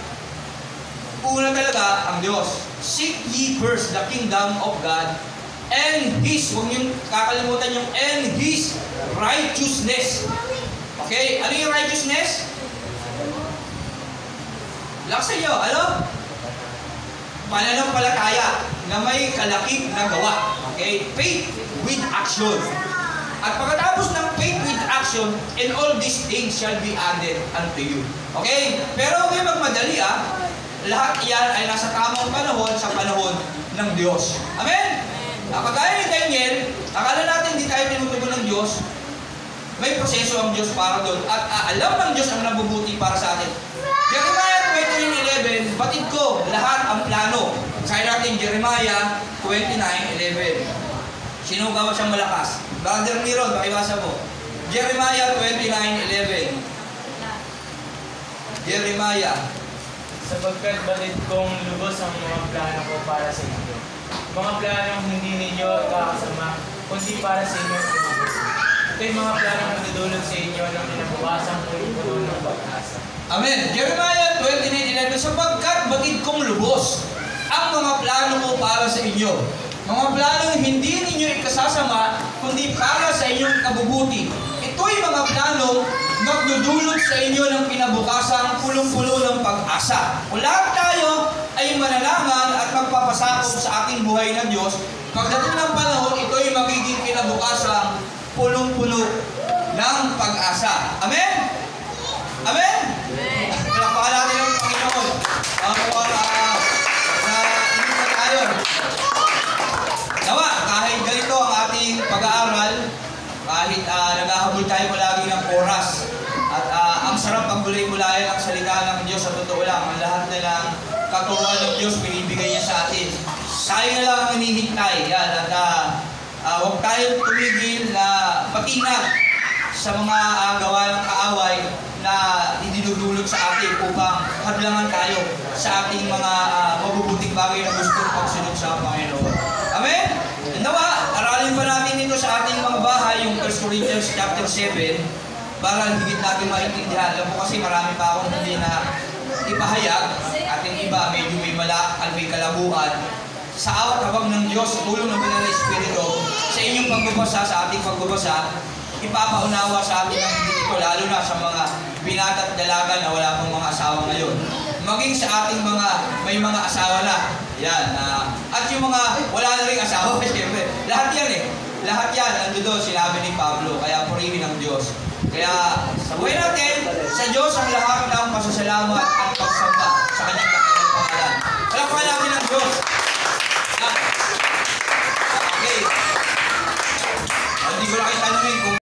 una talaga ang Diyos. Seek ye first the kingdom of God and His, huwag niyong kakalimutan yung and His righteousness. Okay? Ano yung righteousness? Laksa niyo, ano? Pananampalataya na may kalakip na gawa. Okay? Faith with action. At pagkatapos ng faith with action, and all these things shall be added unto you. Okay? Pero huwag magmadali lahat iyan ay nasa tamang panahon sa panahon ng Diyos. Amen? Kagaya ni Daniel, akala natin hindi tayo tinutugon ng Diyos, may proseso ang Diyos para doon. At alam ng Diyos ang nabubuti para sa atin. Jeremiah 29:11, batid ko lahat ang plano. Sabi natin Jeremiah 29:11. Sino gawa siyang malakas? Brother Nero, pakibasa mo. Jeremiah 29:11. Jeremiah. Sapagkat batid kong lubos ang mga plano ko para sa inyo. Mga planong hindi ninyo kakasama, kundi para sa inyo. Ito'y mga planong nagdudulot sa inyo ng pinabukasang puno ng pag-asa. Amen. Jeremiah 29:11, sapagkat batid kong lubos ang mga plano ko para sa inyo. Mga planong hindi ninyo ikasasama, kundi para sa inyong kabubuti. Ito'y mga planong magdudulot sa inyo ng pinabukasang pulong-pulo ng pag-asa. Kung lahat tayo ay manalaman at magpapasakop sa ating buhay ng Diyos, pagdating ng panahon, ito'y magiging pinabukasang pulong-pulo ng pag-asa. Amen? Amen? Amen. Palakpakan natin ang Panginoon. Na tayo. Nawa, kahit ganito ang ating pag-aaral, kahit naghahabol tayo palagi ng oras, at ang sarap paggulay-gulayan ang salita ng Diyos, sa totoo lang, ang lahat na katuruan ng Diyos, binibigay niya sa atin. Tayo na lang ang hinihintay. Yan, at huwag tayong tumigil na matinag sa mga gawa ng kaaway na idinudulot sa atin upang hadlangan tayo sa ating mga mabubuting bagay na gusto pagsunod sa Panginoon. Amen? Nawa, aralin pa natin ito sa ating mga bahay, yung 1 Corinthians chapter 7, para higit natin maintindihan. Alam po kasi marami pa akong hindi na ipahayag. Ating iba, medyo may kalabuan. Sa awat habang ng Diyos, tulong ng Banal na Espiritu, sa inyong pagbabasa, sa ating pagbabasa, ipapaunawa sa atin ang hindi ito, lalo na sa mga binata at dalaga na wala pang mga asawa ngayon. Maging sa ating mga may mga asawa na. Yan. At yung mga wala na rin asawa, siyempre. Lahat yan eh. Lahat yan. Ando doon, sinabi ni Pablo. Kaya purihin ng Diyos. Kaya sa buhay natin, sa Diyos ang lahat ng pasasalamat at pagsamba sa kanyang dakilang pangalan. Palakpakan natin ang Diyos. Okay. Hindi ko na kayo tanongin kung